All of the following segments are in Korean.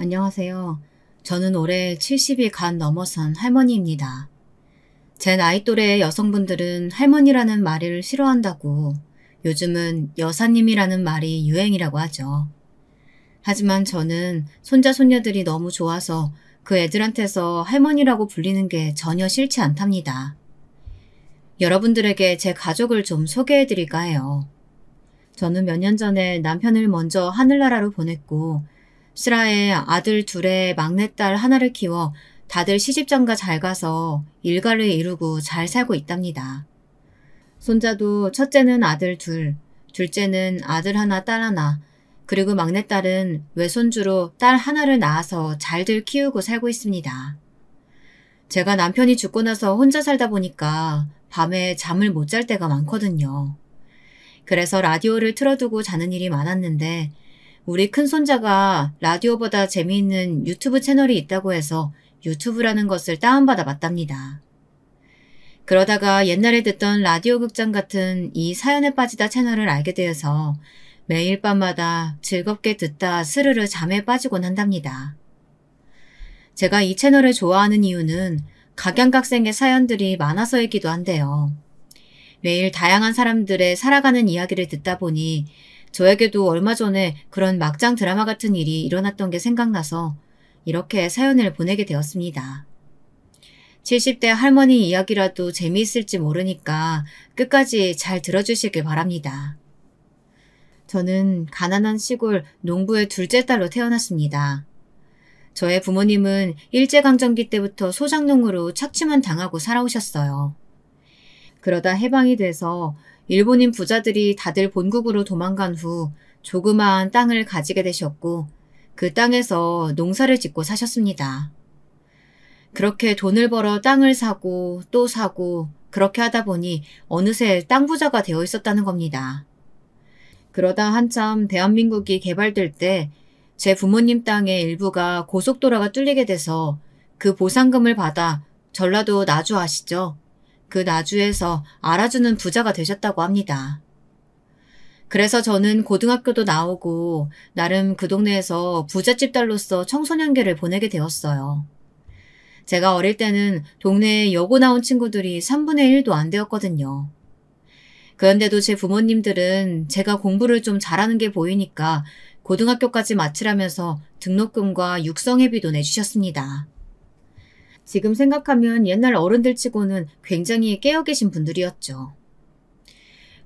안녕하세요. 저는 올해 70이 간 넘어선 할머니입니다. 제 나이 또래의 여성분들은 할머니라는 말을 싫어한다고 요즘은 여사님이라는 말이 유행이라고 하죠. 하지만 저는 손자 손녀들이 너무 좋아서 그 애들한테서 할머니라고 불리는 게 전혀 싫지 않답니다. 여러분들에게 제 가족을 좀 소개해 드릴까 해요. 저는 몇 년 전에 남편을 먼저 하늘나라로 보냈고 슬하에 아들 둘에 막내딸 하나를 키워 다들 시집장가 잘 가서 일가를 이루고 잘 살고 있답니다. 손자도 첫째는 아들 둘, 둘째는 아들 하나 딸 하나, 그리고 막내딸은 외손주로 딸 하나를 낳아서 잘들 키우고 살고 있습니다. 제가 남편이 죽고 나서 혼자 살다 보니까 밤에 잠을 못 잘 때가 많거든요. 그래서 라디오를 틀어두고 자는 일이 많았는데 우리 큰손자가 라디오보다 재미있는 유튜브 채널이 있다고 해서 유튜브라는 것을 다운받아 봤답니다. 그러다가 옛날에 듣던 라디오 극장 같은 이 사연에 빠지다 채널을 알게 되어서 매일 밤마다 즐겁게 듣다 스르르 잠에 빠지곤 한답니다. 제가 이 채널을 좋아하는 이유는 각양각색의 사연들이 많아서이기도 한데요. 매일 다양한 사람들의 살아가는 이야기를 듣다 보니 저에게도 얼마 전에 그런 막장 드라마 같은 일이 일어났던 게 생각나서 이렇게 사연을 보내게 되었습니다. 70대 할머니 이야기라도 재미있을지 모르니까 끝까지 잘 들어주시길 바랍니다. 저는 가난한 시골 농부의 둘째 딸로 태어났습니다. 저의 부모님은 일제강점기 때부터 소작농으로 착취만 당하고 살아오셨어요. 그러다 해방이 돼서 일본인 부자들이 다들 본국으로 도망간 후 조그마한 땅을 가지게 되셨고 그 땅에서 농사를 짓고 사셨습니다. 그렇게 돈을 벌어 땅을 사고 또 사고 그렇게 하다 보니 어느새 땅 부자가 되어 있었다는 겁니다. 그러다 한참 대한민국이 개발될 때 제 부모님 땅의 일부가 고속도로가 뚫리게 돼서 그 보상금을 받아 전라도 나주 아시죠? 그 나주에서 알아주는 부자가 되셨다고 합니다. 그래서 저는 고등학교도 나오고 나름 그 동네에서 부잣집 딸로서 청소년기를 보내게 되었어요. 제가 어릴 때는 동네에 여고 나온 친구들이 3분의 1도 안 되었거든요. 그런데도 제 부모님들은 제가 공부를 좀 잘하는 게 보이니까 고등학교까지 마치라면서 등록금과 육성회비도 내주셨습니다. 지금 생각하면 옛날 어른들 치고는 굉장히 깨어 계신 분들이었죠.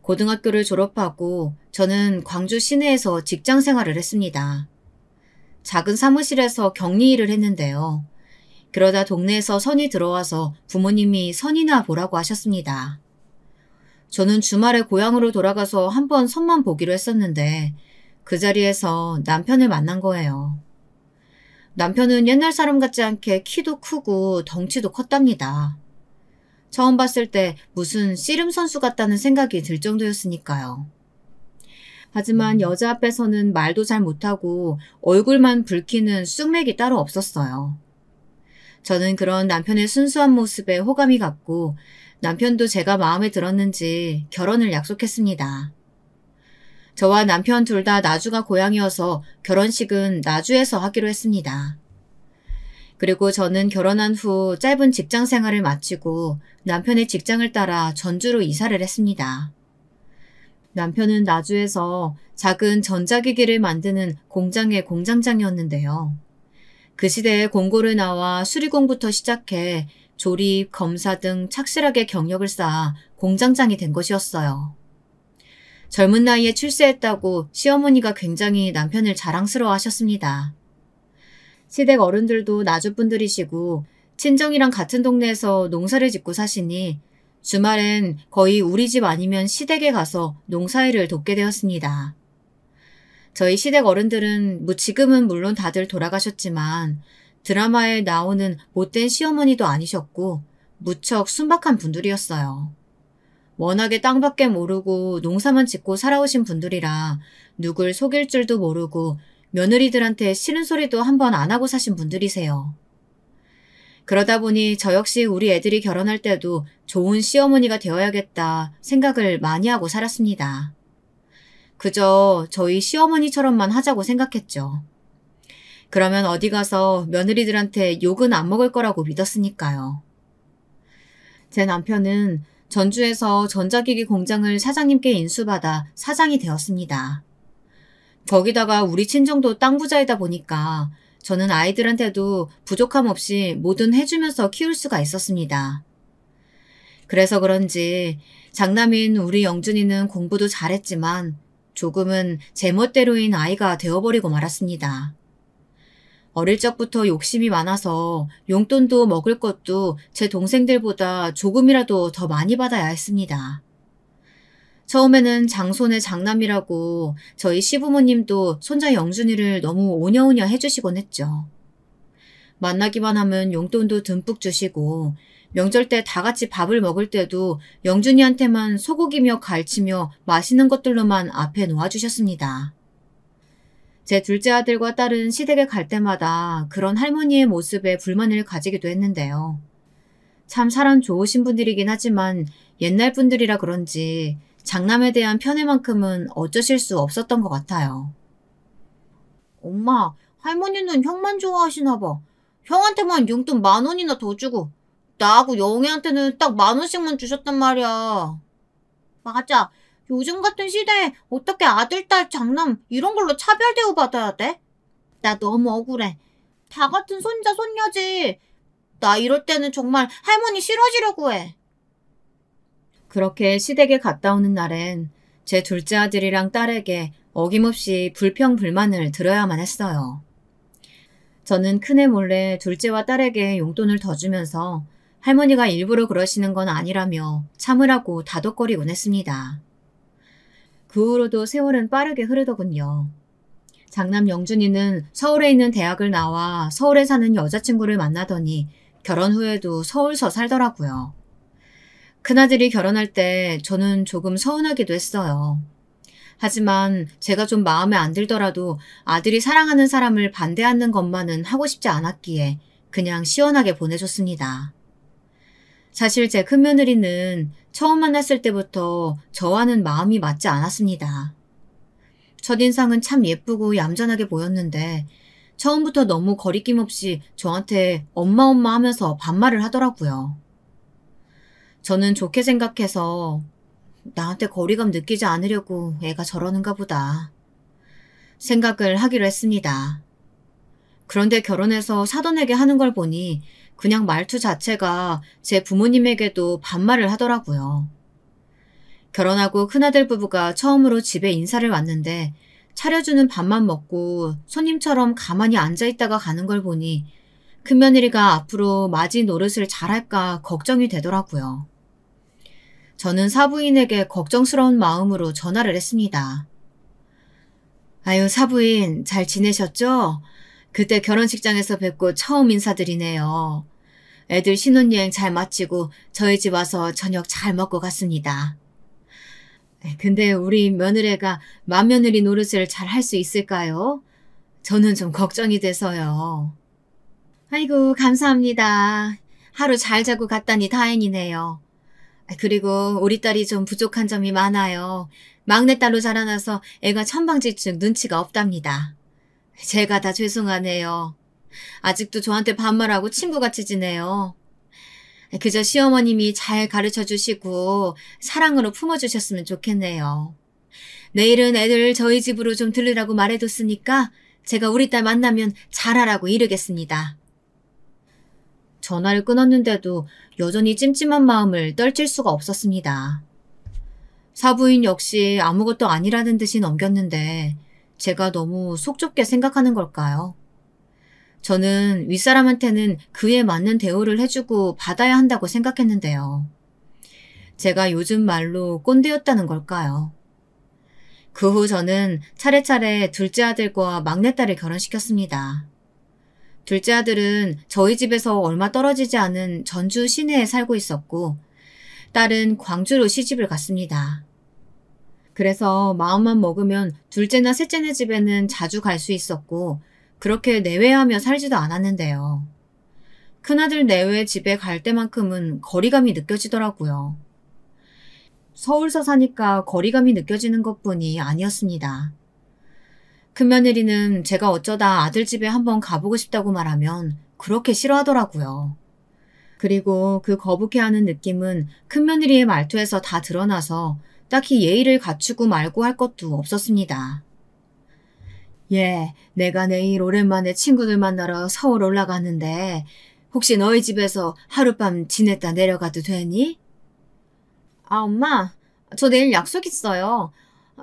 고등학교를 졸업하고 저는 광주 시내에서 직장 생활을 했습니다. 작은 사무실에서 격리 일을 했는데요. 그러다 동네에서 선이 들어와서 부모님이 선이나 보라고 하셨습니다. 저는 주말에 고향으로 돌아가서 한번 선만 보기로 했었는데 그 자리에서 남편을 만난 거예요. 남편은 옛날 사람 같지 않게 키도 크고 덩치도 컸답니다. 처음 봤을 때 무슨 씨름 선수 같다는 생각이 들 정도였으니까요. 하지만 여자 앞에서는 말도 잘 못하고 얼굴만 붉히는 쑥맥이 따로 없었어요. 저는 그런 남편의 순수한 모습에 호감이 갔고 남편도 제가 마음에 들었는지 결혼을 약속했습니다. 저와 남편 둘 다 나주가 고향이어서 결혼식은 나주에서 하기로 했습니다. 그리고 저는 결혼한 후 짧은 직장 생활을 마치고 남편의 직장을 따라 전주로 이사를 했습니다. 남편은 나주에서 작은 전자기기를 만드는 공장의 공장장이었는데요. 그 시대에 공고를 나와 수리공부터 시작해 조립, 검사 등 착실하게 경력을 쌓아 공장장이 된 것이었어요. 젊은 나이에 출세했다고 시어머니가 굉장히 남편을 자랑스러워 하셨습니다. 시댁 어른들도 나주분들이시고 친정이랑 같은 동네에서 농사를 짓고 사시니 주말엔 거의 우리 집 아니면 시댁에 가서 농사일을 돕게 되었습니다. 저희 시댁 어른들은 지금은 물론 다들 돌아가셨지만 드라마에 나오는 못된 시어머니도 아니셨고 무척 순박한 분들이었어요. 워낙에 땅밖에 모르고 농사만 짓고 살아오신 분들이라 누굴 속일 줄도 모르고 며느리들한테 싫은 소리도 한 번 안 하고 사신 분들이세요. 그러다 보니 저 역시 우리 애들이 결혼할 때도 좋은 시어머니가 되어야겠다 생각을 많이 하고 살았습니다. 그저 저희 시어머니처럼만 하자고 생각했죠. 그러면 어디 가서 며느리들한테 욕은 안 먹을 거라고 믿었으니까요. 제 남편은 전주에서 전자기기 공장을 사장님께 인수받아 사장이 되었습니다. 거기다가 우리 친정도 땅 부자이다 보니까 저는 아이들한테도 부족함 없이 뭐든 해주면서 키울 수가 있었습니다. 그래서 그런지 장남인 우리 영준이는 공부도 잘했지만 조금은 제멋대로인 아이가 되어버리고 말았습니다. 어릴 적부터 욕심이 많아서 용돈도 먹을 것도 제 동생들보다 조금이라도 더 많이 받아야 했습니다. 처음에는 장손의 장남이라고 저희 시부모님도 손자 영준이를 너무 오냐오냐 해주시곤 했죠. 만나기만 하면 용돈도 듬뿍 주시고 명절 때 다 같이 밥을 먹을 때도 영준이한테만 소고기며 갈치며 맛있는 것들로만 앞에 놓아주셨습니다. 제 둘째 아들과 딸은 시댁에 갈 때마다 그런 할머니의 모습에 불만을 가지기도 했는데요. 참 사람 좋으신 분들이긴 하지만 옛날 분들이라 그런지 장남에 대한 편애만큼은 어쩌실 수 없었던 것 같아요. 엄마, 할머니는 형만 좋아하시나 봐. 형한테만 용돈 10,000원이나 더 주고 나하고 영애한테는 딱 10,000원씩만 주셨단 말이야. 맞아. 요즘 같은 시대에 어떻게 아들, 딸, 장남 이런 걸로 차별 대우받아야 돼? 나 너무 억울해. 다 같은 손자, 손녀지. 나 이럴 때는 정말 할머니 싫어지려고 해. 그렇게 시댁에 갔다 오는 날엔 제 둘째 아들이랑 딸에게 어김없이 불평불만을 들어야만 했어요. 저는 큰애 몰래 둘째와 딸에게 용돈을 더 주면서 할머니가 일부러 그러시는 건 아니라며 참으라고 다독거리곤 했습니다. 그 후로도 세월은 빠르게 흐르더군요. 장남 영준이는 서울에 있는 대학을 나와 서울에 사는 여자친구를 만나더니 결혼 후에도 서울서 살더라고요. 큰아들이 결혼할 때 저는 조금 서운하기도 했어요. 하지만 제가 좀 마음에 안 들더라도 아들이 사랑하는 사람을 반대하는 것만은 하고 싶지 않았기에 그냥 시원하게 보내줬습니다. 사실 제 큰며느리는 처음 만났을 때부터 저와는 마음이 맞지 않았습니다. 첫인상은 참 예쁘고 얌전하게 보였는데 처음부터 너무 거리낌 없이 저한테 엄마 엄마 하면서 반말을 하더라고요. 저는 좋게 생각해서 나한테 거리감 느끼지 않으려고 애가 저러는가 보다 생각을 하기로 했습니다. 그런데 결혼해서 사돈에게 하는 걸 보니 그냥 말투 자체가 제 부모님에게도 반말을 하더라고요. 결혼하고 큰아들 부부가 처음으로 집에 인사를 왔는데 차려주는 밥만 먹고 손님처럼 가만히 앉아있다가 가는 걸 보니 큰며느리가 앞으로 맞이 노릇을 잘할까 걱정이 되더라고요. 저는 사부인에게 걱정스러운 마음으로 전화를 했습니다. 아유, 사부인 잘 지내셨죠? 그때 결혼식장에서 뵙고 처음 인사드리네요. 애들 신혼여행 잘 마치고 저희 집 와서 저녁 잘 먹고 갔습니다. 근데 우리 며느리가 맏며느리 노릇을 잘 할 수 있을까요? 저는 좀 걱정이 돼서요. 아이고, 감사합니다. 하루 잘 자고 갔다니 다행이네요. 그리고 우리 딸이 좀 부족한 점이 많아요. 막내딸로 자라나서 애가 천방지축 눈치가 없답니다. 제가 다 죄송하네요. 아직도 저한테 반말하고 친구같이 지내요. 그저 시어머님이 잘 가르쳐주시고 사랑으로 품어주셨으면 좋겠네요. 내일은 애들 저희 집으로 좀 들르라고 말해뒀으니까 제가 우리 딸 만나면 잘하라고 이르겠습니다. 전화를 끊었는데도 여전히 찜찜한 마음을 떨칠 수가 없었습니다. 사부인 역시 아무것도 아니라는 듯이 넘겼는데 제가 너무 속 좁게 생각하는 걸까요? 저는 윗사람한테는 그에 맞는 대우를 해주고 받아야 한다고 생각했는데요. 제가 요즘 말로 꼰대였다는 걸까요? 그 후 저는 차례차례 둘째 아들과 막내딸을 결혼시켰습니다. 둘째 아들은 저희 집에서 얼마 떨어지지 않은 전주 시내에 살고 있었고 딸은 광주로 시집을 갔습니다. 그래서 마음만 먹으면 둘째나 셋째네 집에는 자주 갈 수 있었고 그렇게 내외하며 살지도 않았는데요. 큰아들 내외 집에 갈 때만큼은 거리감이 느껴지더라고요. 서울서 사니까 거리감이 느껴지는 것뿐이 아니었습니다. 큰며느리는 제가 어쩌다 아들 집에 한번 가보고 싶다고 말하면 그렇게 싫어하더라고요. 그리고 그 거북해하는 느낌은 큰며느리의 말투에서 다 드러나서 딱히 예의를 갖추고 말고 할 것도 없었습니다. 예, 내가 내일 오랜만에 친구들 만나러 서울 올라가는데 혹시 너희 집에서 하룻밤 지냈다 내려가도 되니? 아, 엄마, 저 내일 약속 있어요.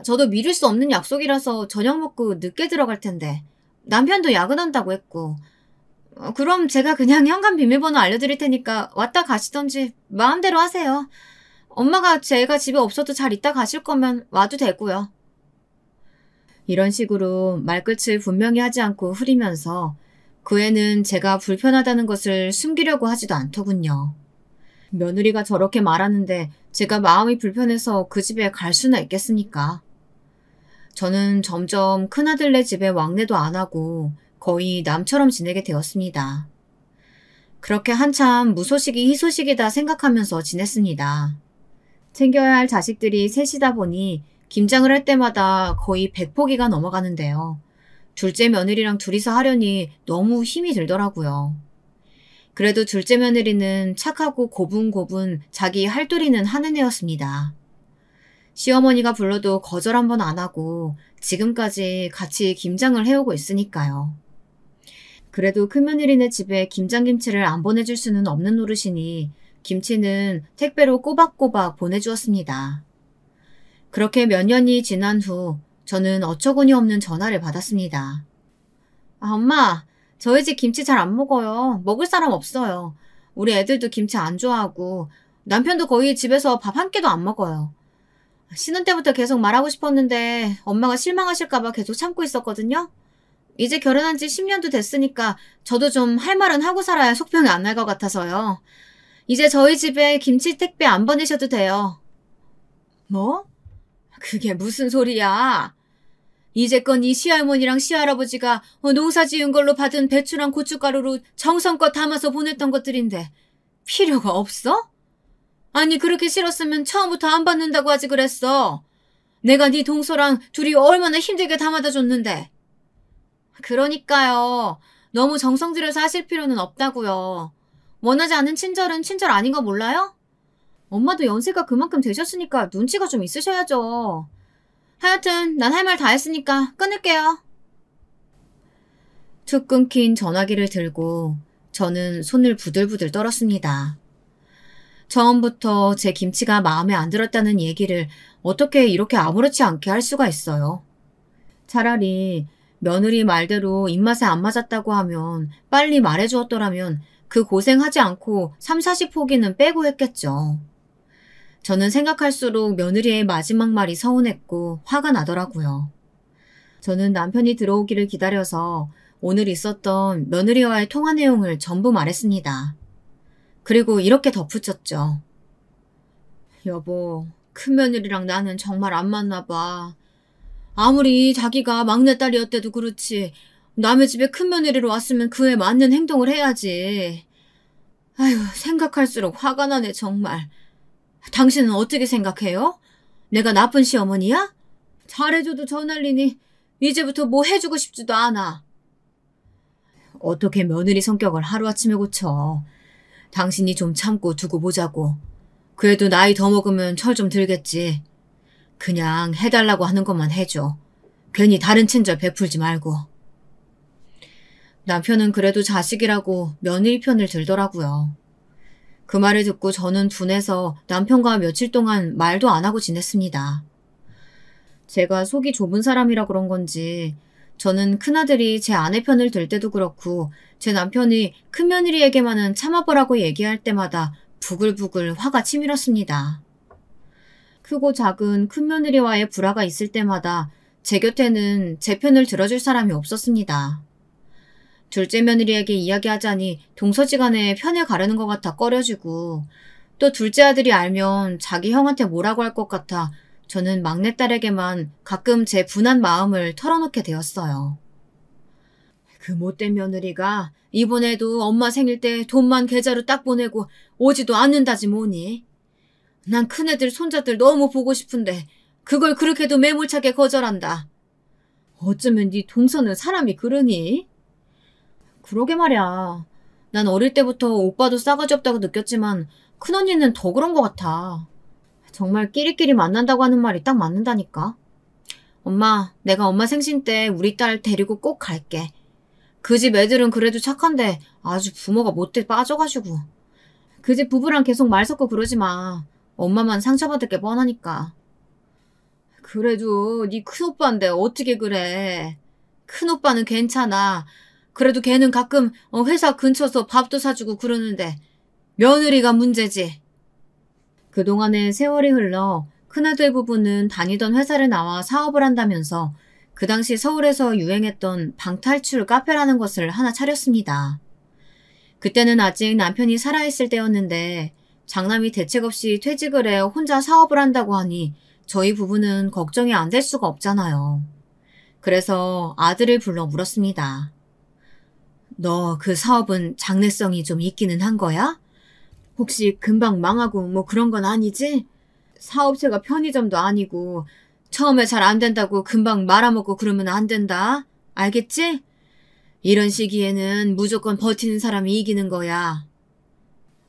저도 미룰 수 없는 약속이라서 저녁 먹고 늦게 들어갈 텐데 남편도 야근한다고 했고 그럼 제가 그냥 현관 비밀번호 알려드릴 테니까 왔다 가시던지 마음대로 하세요. 엄마가 제가 집에 없어도 잘 있다 가실 거면 와도 되고요. 이런 식으로 말끝을 분명히 하지 않고 흐리면서 그 애는 제가 불편하다는 것을 숨기려고 하지도 않더군요. 며느리가 저렇게 말하는데 제가 마음이 불편해서 그 집에 갈 수나 있겠습니까? 저는 점점 큰아들네 집에 왕래도 안 하고 거의 남처럼 지내게 되었습니다. 그렇게 한참 무소식이 희소식이다 생각하면서 지냈습니다. 챙겨야 할 자식들이 셋이다 보니 김장을 할 때마다 거의 100포기가 넘어가는데요. 둘째 며느리랑 둘이서 하려니 너무 힘이 들더라고요. 그래도 둘째 며느리는 착하고 고분고분 자기 할도리는 하는 애였습니다. 시어머니가 불러도 거절 한 번 안 하고 지금까지 같이 김장을 해오고 있으니까요. 그래도 큰며느리네 집에 김장김치를 안 보내줄 수는 없는 노릇이니 김치는 택배로 꼬박꼬박 보내주었습니다. 그렇게 몇 년이 지난 후 저는 어처구니 없는 전화를 받았습니다. 아, 엄마, 저희 집 김치 잘 안 먹어요. 먹을 사람 없어요. 우리 애들도 김치 안 좋아하고 남편도 거의 집에서 밥 한 끼도 안 먹어요. 신혼 때부터 계속 말하고 싶었는데 엄마가 실망하실까봐 계속 참고 있었거든요. 이제 결혼한 지 10년도 됐으니까 저도 좀 할 말은 하고 살아야 속병이 안 날 것 같아서요. 이제 저희 집에 김치 택배 안 보내셔도 돼요. 뭐? 그게 무슨 소리야? 이제껏 이 시할머니랑 시할아버지가 농사 지은 걸로 받은 배추랑 고춧가루로 정성껏 담아서 보냈던 것들인데 필요가 없어? 아니 그렇게 싫었으면 처음부터 안 받는다고 하지 그랬어. 내가 네 동서랑 둘이 얼마나 힘들게 담아다 줬는데. 그러니까요. 너무 정성 들여서 하실 필요는 없다고요. 원하지 않는 친절은 친절 아닌 거 몰라요? 엄마도 연세가 그만큼 되셨으니까 눈치가 좀 있으셔야죠. 하여튼 난 할 말 다 했으니까 끊을게요. 툭 끊긴 전화기를 들고 저는 손을 부들부들 떨었습니다. 처음부터 제 김치가 마음에 안 들었다는 얘기를 어떻게 이렇게 아무렇지 않게 할 수가 있어요. 차라리 며느리 말대로 입맛에 안 맞았다고 하면 빨리 말해주었더라면 그 고생하지 않고 3, 40포기는 빼고 했겠죠. 저는 생각할수록 며느리의 마지막 말이 서운했고 화가 나더라고요. 저는 남편이 들어오기를 기다려서 오늘 있었던 며느리와의 통화 내용을 전부 말했습니다. 그리고 이렇게 덧붙였죠. 여보, 큰며느리랑 나는 정말 안 맞나 봐. 아무리 자기가 막내딸이었대도 그렇지 남의 집에 큰며느리로 왔으면 그에 맞는 행동을 해야지. 아휴, 생각할수록 화가 나네 정말. 당신은 어떻게 생각해요? 내가 나쁜 시어머니야? 잘해줘도 저 난리니 이제부터 뭐 해주고 싶지도 않아. 어떻게 며느리 성격을 하루아침에 고쳐. 당신이 좀 참고 두고 보자고. 그래도 나이 더 먹으면 철 좀 들겠지. 그냥 해달라고 하는 것만 해줘. 괜히 다른 친절 베풀지 말고. 남편은 그래도 자식이라고 며느리 편을 들더라고요. 그 말을 듣고 저는 둔해서 남편과 며칠 동안 말도 안 하고 지냈습니다. 제가 속이 좁은 사람이라 그런 건지 저는 큰아들이 제 아내 편을 들 때도 그렇고 제 남편이 큰며느리에게만은 참아보라고 얘기할 때마다 부글부글 화가 치밀었습니다. 크고 작은 큰며느리와의 불화가 있을 때마다 제 곁에는 제 편을 들어줄 사람이 없었습니다. 둘째 며느리에게 이야기하자니 동서지간에 편을 가르는 것 같아 꺼려지고 또 둘째 아들이 알면 자기 형한테 뭐라고 할 것 같아 저는 막내딸에게만 가끔 제 분한 마음을 털어놓게 되었어요. 그 못된 며느리가 이번에도 엄마 생일 때 돈만 계좌로 딱 보내고 오지도 않는다지 뭐니. 난 큰애들 손자들 너무 보고 싶은데 그걸 그렇게도 매몰차게 거절한다. 어쩌면 네 동서는 사람이 그러니? 그러게 말이야. 난 어릴 때부터 오빠도 싸가지 없다고 느꼈지만 큰언니는 더 그런 것 같아. 정말 끼리끼리 만난다고 하는 말이 딱 맞는다니까. 엄마, 내가 엄마 생신 때 우리 딸 데리고 꼭 갈게. 그 집 애들은 그래도 착한데 아주 부모가 못돼 빠져가지고. 그 집 부부랑 계속 말 섞고 그러지 마. 엄마만 상처받을 게 뻔하니까. 그래도 네 큰오빠인데 어떻게 그래. 큰오빠는 괜찮아. 그래도 걔는 가끔 회사 근처서 밥도 사주고 그러는데 며느리가 문제지. 그동안에 세월이 흘러 큰아들 부부는 다니던 회사를 나와 사업을 한다면서 그 당시 서울에서 유행했던 방탈출 카페라는 것을 하나 차렸습니다. 그때는 아직 남편이 살아있을 때였는데 장남이 대책 없이 퇴직을 해 혼자 사업을 한다고 하니 저희 부부는 걱정이 안 될 수가 없잖아요. 그래서 아들을 불러 물었습니다. 너 그 사업은 장래성이 좀 있기는 한 거야? 혹시 금방 망하고 뭐 그런 건 아니지? 사업체가 편의점도 아니고 처음에 잘 안 된다고 금방 말아먹고 그러면 안 된다. 알겠지? 이런 시기에는 무조건 버티는 사람이 이기는 거야.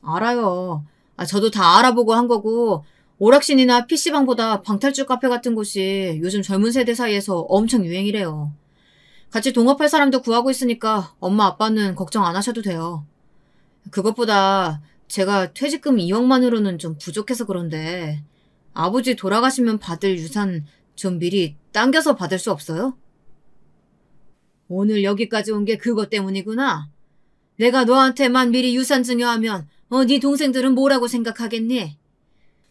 알아요. 저도 다 알아보고 한 거고 오락신이나 PC방보다 방탈출 카페 같은 곳이 요즘 젊은 세대 사이에서 엄청 유행이래요. 같이 동업할 사람도 구하고 있으니까 엄마 아빠는 걱정 안 하셔도 돼요. 그것보다 제가 퇴직금 2억만으로는 좀 부족해서 그런데 아버지 돌아가시면 받을 유산 좀 미리 당겨서 받을 수 없어요? 오늘 여기까지 온 게 그것 때문이구나. 내가 너한테만 미리 유산 증여하면 네 동생들은 뭐라고 생각하겠니?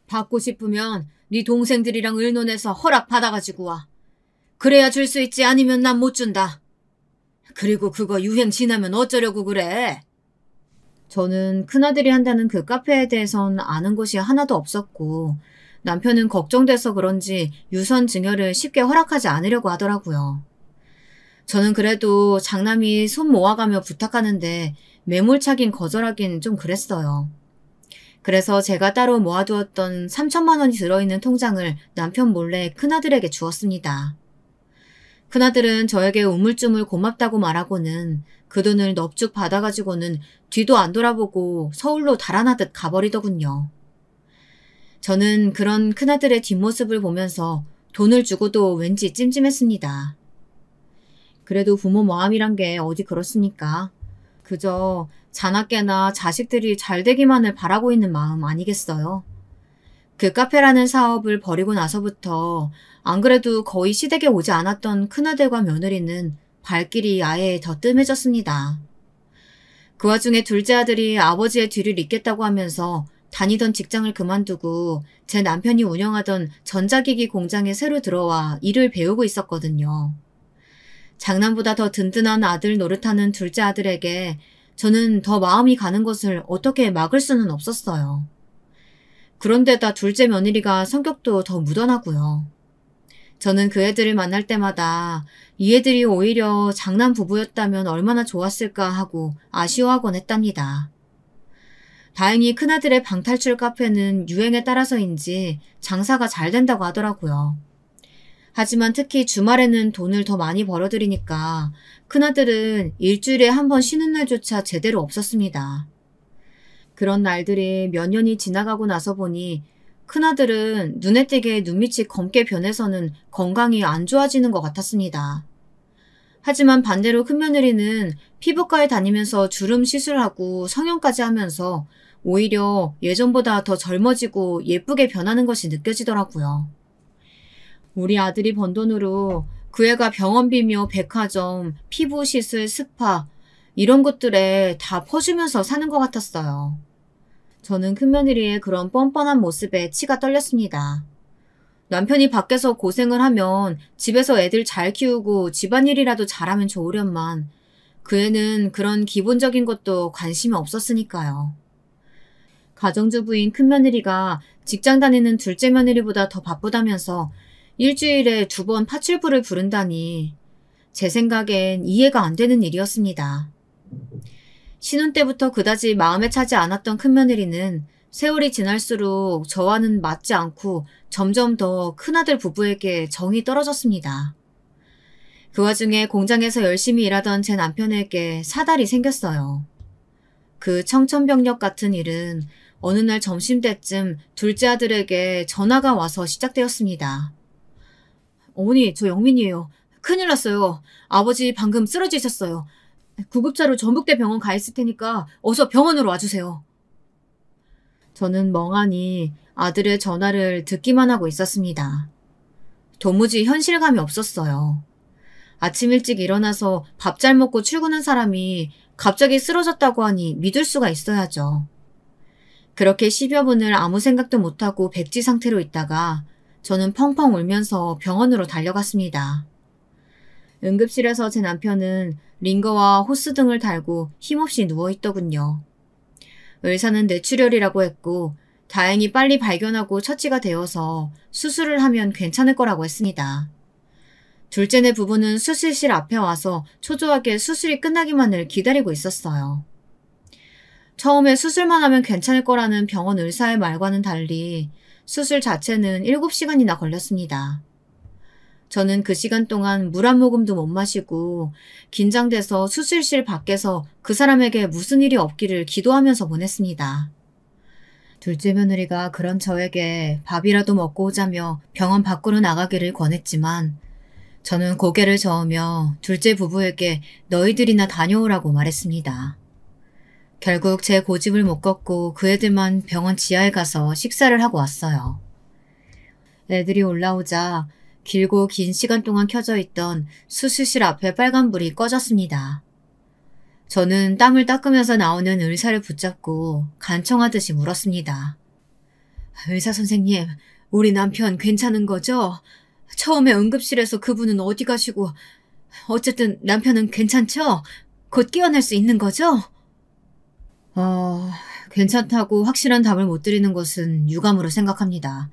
받고 싶으면 네 동생들이랑 의논해서 허락 받아가지고 와. 그래야 줄 수 있지 아니면 난 못 준다. 그리고 그거 유행 지나면 어쩌려고 그래? 저는 큰아들이 한다는 그 카페에 대해선 아는 것이 하나도 없었고 남편은 걱정돼서 그런지 유선 증여를 쉽게 허락하지 않으려고 하더라고요. 저는 그래도 장남이 손 모아가며 부탁하는데 매몰차긴 거절하긴 좀 그랬어요. 그래서 제가 따로 모아두었던 3천만 원이 들어있는 통장을 남편 몰래 큰아들에게 주었습니다. 큰아들은 저에게 우물쭈물 고맙다고 말하고는 그 돈을 넙죽 받아가지고는 뒤도 안 돌아보고 서울로 달아나듯 가버리더군요. 저는 그런 큰아들의 뒷모습을 보면서 돈을 주고도 왠지 찜찜했습니다. 그래도 부모 마음이란 게 어디 그렇습니까? 그저 자나깨나 자식들이 잘 되기만을 바라고 있는 마음 아니겠어요? 그 카페라는 사업을 벌이고 나서부터 안 그래도 거의 시댁에 오지 않았던 큰아들과 며느리는 발길이 아예 더 뜸해졌습니다. 그 와중에 둘째 아들이 아버지의 뒤를 잇겠다고 하면서 다니던 직장을 그만두고 제 남편이 운영하던 전자기기 공장에 새로 들어와 일을 배우고 있었거든요. 장남보다 더 든든한 아들 노릇하는 둘째 아들에게 저는 더 마음이 가는 것을 어떻게 막을 수는 없었어요. 그런데다 둘째 며느리가 성격도 더 무던하고요. 저는 그 애들을 만날 때마다 이 애들이 오히려 장남 부부였다면 얼마나 좋았을까 하고 아쉬워하곤 했답니다. 다행히 큰아들의 방탈출 카페는 유행에 따라서인지 장사가 잘 된다고 하더라고요. 하지만 특히 주말에는 돈을 더 많이 벌어들이니까 큰아들은 일주일에 한 번 쉬는 날조차 제대로 없었습니다. 그런 날들이 몇 년이 지나가고 나서 보니 큰아들은 눈에 띄게 눈밑이 검게 변해서는 건강이 안 좋아지는 것 같았습니다. 하지만 반대로 큰며느리는 피부과에 다니면서 주름 시술하고 성형까지 하면서 오히려 예전보다 더 젊어지고 예쁘게 변하는 것이 느껴지더라고요. 우리 아들이 번 돈으로 그 애가 병원비며 백화점, 피부 시술, 스파 이런 것들에 다 퍼주면서 사는 것 같았어요. 저는 큰며느리의 그런 뻔뻔한 모습에 치가 떨렸습니다. 남편이 밖에서 고생을 하면 집에서 애들 잘 키우고 집안일이라도 잘하면 좋으련만 그 애는 그런 기본적인 것도 관심이 없었으니까요. 가정주부인 큰며느리가 직장 다니는 둘째 며느리보다 더 바쁘다면서 일주일에 2번 파출부를 부른다니 제 생각엔 이해가 안 되는 일이었습니다. 신혼 때부터 그다지 마음에 차지 않았던 큰며느리는 세월이 지날수록 저와는 맞지 않고 점점 더 큰아들 부부에게 정이 떨어졌습니다. 그 와중에 공장에서 열심히 일하던 제 남편에게 사달이 생겼어요. 그 청천벽력 같은 일은 어느 날 점심때쯤 둘째 아들에게 전화가 와서 시작되었습니다. 어머니, 저 영민이에요. 큰일 났어요. 아버지 방금 쓰러지셨어요. 구급차로 전북대 병원 가 있을 테니까 어서 병원으로 와주세요. 저는 멍하니 아들의 전화를 듣기만 하고 있었습니다. 도무지 현실감이 없었어요. 아침 일찍 일어나서 밥 잘 먹고 출근한 사람이 갑자기 쓰러졌다고 하니 믿을 수가 있어야죠. 그렇게 10여 분을 아무 생각도 못하고 백지 상태로 있다가 저는 펑펑 울면서 병원으로 달려갔습니다. 응급실에서 제 남편은 링거와 호스 등을 달고 힘없이 누워있더군요. 의사는 뇌출혈이라고 했고 다행히 빨리 발견하고 처치가 되어서 수술을 하면 괜찮을 거라고 했습니다. 둘째네 부부는 수술실 앞에 와서 초조하게 수술이 끝나기만을 기다리고 있었어요. 처음에 수술만 하면 괜찮을 거라는 병원 의사의 말과는 달리 수술 자체는 7시간이나 걸렸습니다. 저는 그 시간 동안 물 한 모금도 못 마시고 긴장돼서 수술실 밖에서 그 사람에게 무슨 일이 없기를 기도하면서 보냈습니다. 둘째 며느리가 그런 저에게 밥이라도 먹고 오자며 병원 밖으로 나가기를 권했지만 저는 고개를 저으며 둘째 부부에게 너희들이나 다녀오라고 말했습니다. 결국 제 고집을 못 꺾고 그 애들만 병원 지하에 가서 식사를 하고 왔어요. 애들이 올라오자 길고 긴 시간 동안 켜져 있던 수술실 앞에 빨간불이 꺼졌습니다. 저는 땀을 닦으면서 나오는 의사를 붙잡고 간청하듯이 물었습니다. 의사 선생님, 우리 남편 괜찮은 거죠? 처음에 응급실에서 그분은 어디 가시고 어쨌든 남편은 괜찮죠? 곧 깨어날 수 있는 거죠? 괜찮다고 확실한 답을 못 드리는 것은 유감으로 생각합니다.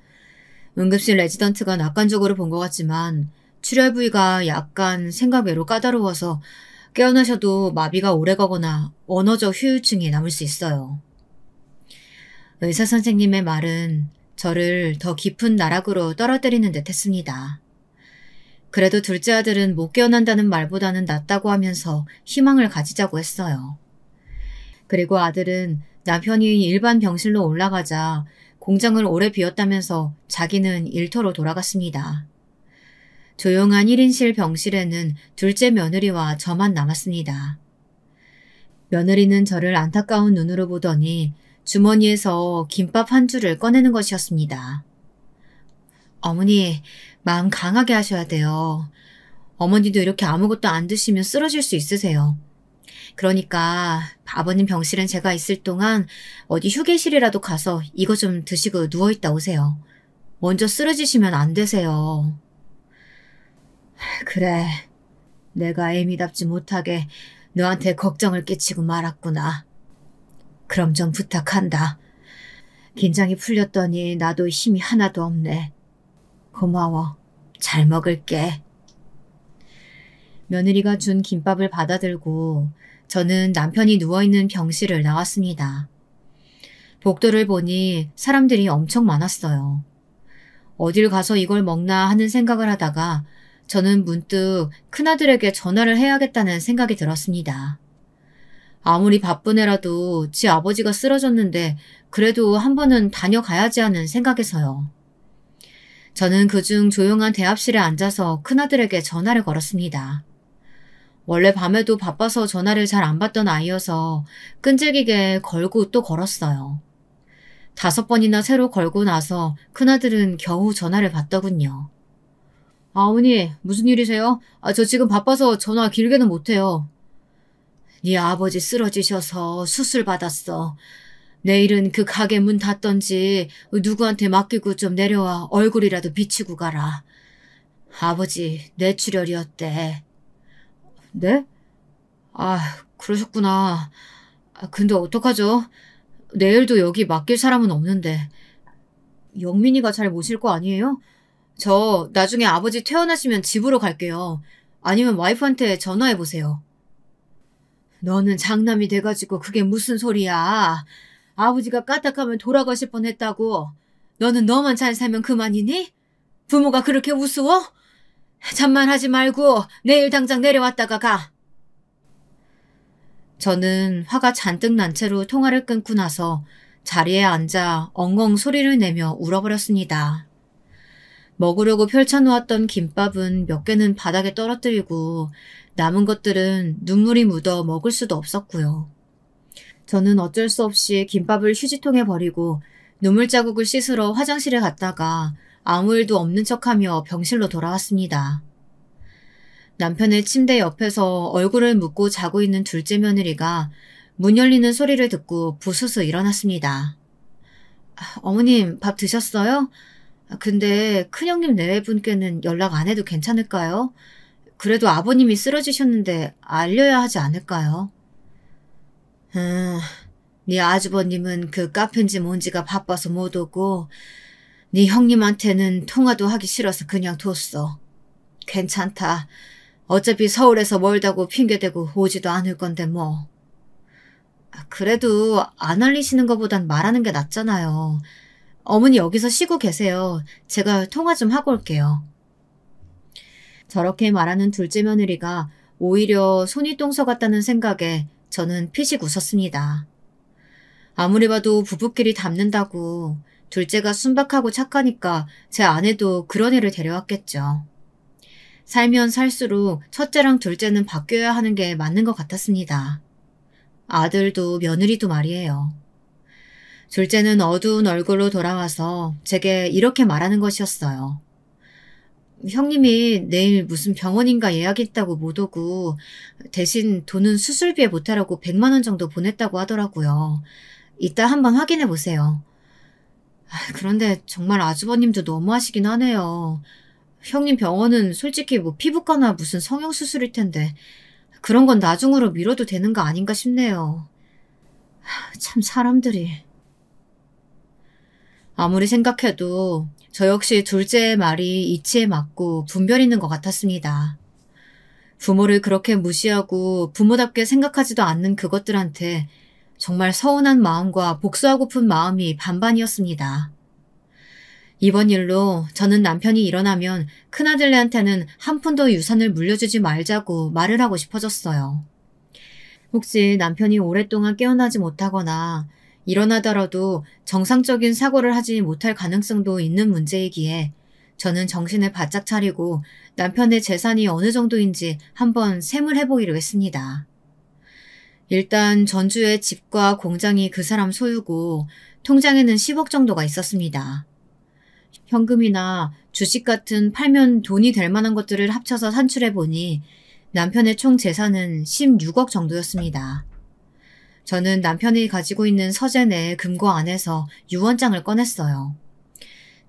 응급실 레지던트가 낙관적으로 본 것 같지만 출혈 부위가 약간 생각 외로 까다로워서 깨어나셔도 마비가 오래가거나 언어적 후유증이 남을 수 있어요. 의사 선생님의 말은 저를 더 깊은 나락으로 떨어뜨리는 듯 했습니다. 그래도 둘째 아들은 못 깨어난다는 말보다는 낫다고 하면서 희망을 가지자고 했어요. 그리고 아들은 남편이 일반 병실로 올라가자 공장을 오래 비웠다면서 자기는 일터로 돌아갔습니다. 조용한 1인실 병실에는 둘째 며느리와 저만 남았습니다. 며느리는 저를 안타까운 눈으로 보더니 주머니에서 김밥 한 줄을 꺼내는 것이었습니다. 어머니, 마음 강하게 하셔야 돼요. 어머니도 이렇게 아무것도 안 드시면 쓰러질 수 있으세요. 그러니까 아버님 병실은 제가 있을 동안 어디 휴게실이라도 가서 이거 좀 드시고 누워있다 오세요. 먼저 쓰러지시면 안 되세요. 그래, 내가 애미답지 못하게 너한테 걱정을 끼치고 말았구나. 그럼 좀 부탁한다. 긴장이 풀렸더니 나도 힘이 하나도 없네. 고마워. 잘 먹을게. 며느리가 준 김밥을 받아들고 저는 남편이 누워있는 병실을 나왔습니다. 복도를 보니 사람들이 엄청 많았어요. 어딜 가서 이걸 먹나 하는 생각을 하다가 저는 문득 큰아들에게 전화를 해야겠다는 생각이 들었습니다. 아무리 바쁜 애라도 지 아버지가 쓰러졌는데 그래도 한 번은 다녀가야지 하는 생각에서요. 저는 그중 조용한 대합실에 앉아서 큰아들에게 전화를 걸었습니다. 원래 밤에도 바빠서 전화를 잘 안 받던 아이여서 끈질기게 걸고 또 걸었어요. 5번이나 새로 걸고 나서 큰아들은 겨우 전화를 받더군요. 어머니, 무슨 일이세요? 저 지금 바빠서 전화 길게는 못해요. 네 아버지 쓰러지셔서 수술 받았어. 내일은 그 가게 문 닫던지 누구한테 맡기고 좀 내려와 얼굴이라도 비치고 가라. 아버지 뇌출혈이었대. 네? 그러셨구나. 근데 어떡하죠? 내일도 여기 맡길 사람은 없는데. 영민이가 잘 모실 거 아니에요? 저 나중에 아버지 퇴원하시면 집으로 갈게요. 아니면 와이프한테 전화해보세요. 너는 장남이 돼가지고 그게 무슨 소리야. 아버지가 까딱하면 돌아가실 뻔했다고. 너는 너만 잘 살면 그만이니? 부모가 그렇게 우스워? 잠만 하지 말고 내일 당장 내려왔다가 가. 저는 화가 잔뜩 난 채로 통화를 끊고 나서 자리에 앉아 엉엉 소리를 내며 울어버렸습니다. 먹으려고 펼쳐놓았던 김밥은 몇 개는 바닥에 떨어뜨리고 남은 것들은 눈물이 묻어 먹을 수도 없었고요. 저는 어쩔 수 없이 김밥을 휴지통에 버리고 눈물 자국을 씻으러 화장실에 갔다가 아무 일도 없는 척하며 병실로 돌아왔습니다. 남편의 침대 옆에서 얼굴을 묶고 자고 있는 둘째 며느리가 문 열리는 소리를 듣고 부스스 일어났습니다. 어머님, 밥 드셨어요? 근데 큰형님 내외분께는 연락 안 해도 괜찮을까요? 그래도 아버님이 쓰러지셨는데 알려야 하지 않을까요? 네 아주버님은 그 카페인지 뭔지가 바빠서 못 오고 네 형님한테는 통화도 하기 싫어서 그냥 뒀어. 괜찮다. 어차피 서울에서 멀다고 핑계대고 오지도 않을 건데 뭐. 그래도 안 알리시는 것보단 말하는 게 낫잖아요. 어머니 여기서 쉬고 계세요. 제가 통화 좀 하고 올게요. 저렇게 말하는 둘째 며느리가 오히려 손이 똥서 같다는 생각에 저는 피식 웃었습니다. 아무리 봐도 부부끼리 닮는다고 둘째가 순박하고 착하니까 제 아내도 그런 애를 데려왔겠죠. 살면 살수록 첫째랑 둘째는 바뀌어야 하는 게 맞는 것 같았습니다. 아들도 며느리도 말이에요. 둘째는 어두운 얼굴로 돌아와서 제게 이렇게 말하는 것이었어요. 형님이 내일 무슨 병원인가 예약이 있다고 못 오고 대신 돈은 수술비에 보태라고 100만 원 정도 보냈다고 하더라고요. 이따 한번 확인해 보세요. 그런데 정말 아주버님도 너무하시긴 하네요. 형님 병원은 솔직히 뭐 피부과나 무슨 성형수술일 텐데 그런 건 나중으로 미뤄도 되는 거 아닌가 싶네요. 참 사람들이. 아무리 생각해도 저 역시 둘째의 말이 이치에 맞고 분별 있는 것 같았습니다. 부모를 그렇게 무시하고 부모답게 생각하지도 않는 그것들한테 정말 서운한 마음과 복수하고픈 마음이 반반이었습니다. 이번 일로 저는 남편이 일어나면 큰아들네한테는 한 푼도 유산을 물려주지 말자고 말을 하고 싶어졌어요. 혹시 남편이 오랫동안 깨어나지 못하거나 일어나더라도 정상적인 사고를 하지 못할 가능성도 있는 문제이기에 저는 정신을 바짝 차리고 남편의 재산이 어느 정도인지 한번 셈을 해보기로 했습니다. 일단 전주의 집과 공장이 그 사람 소유고 통장에는 10억 정도가 있었습니다. 현금이나 주식 같은 팔면 돈이 될 만한 것들을 합쳐서 산출해보니 남편의 총 재산은 16억 정도였습니다. 저는 남편이 가지고 있는 서재 내 금고 안에서 유언장을 꺼냈어요.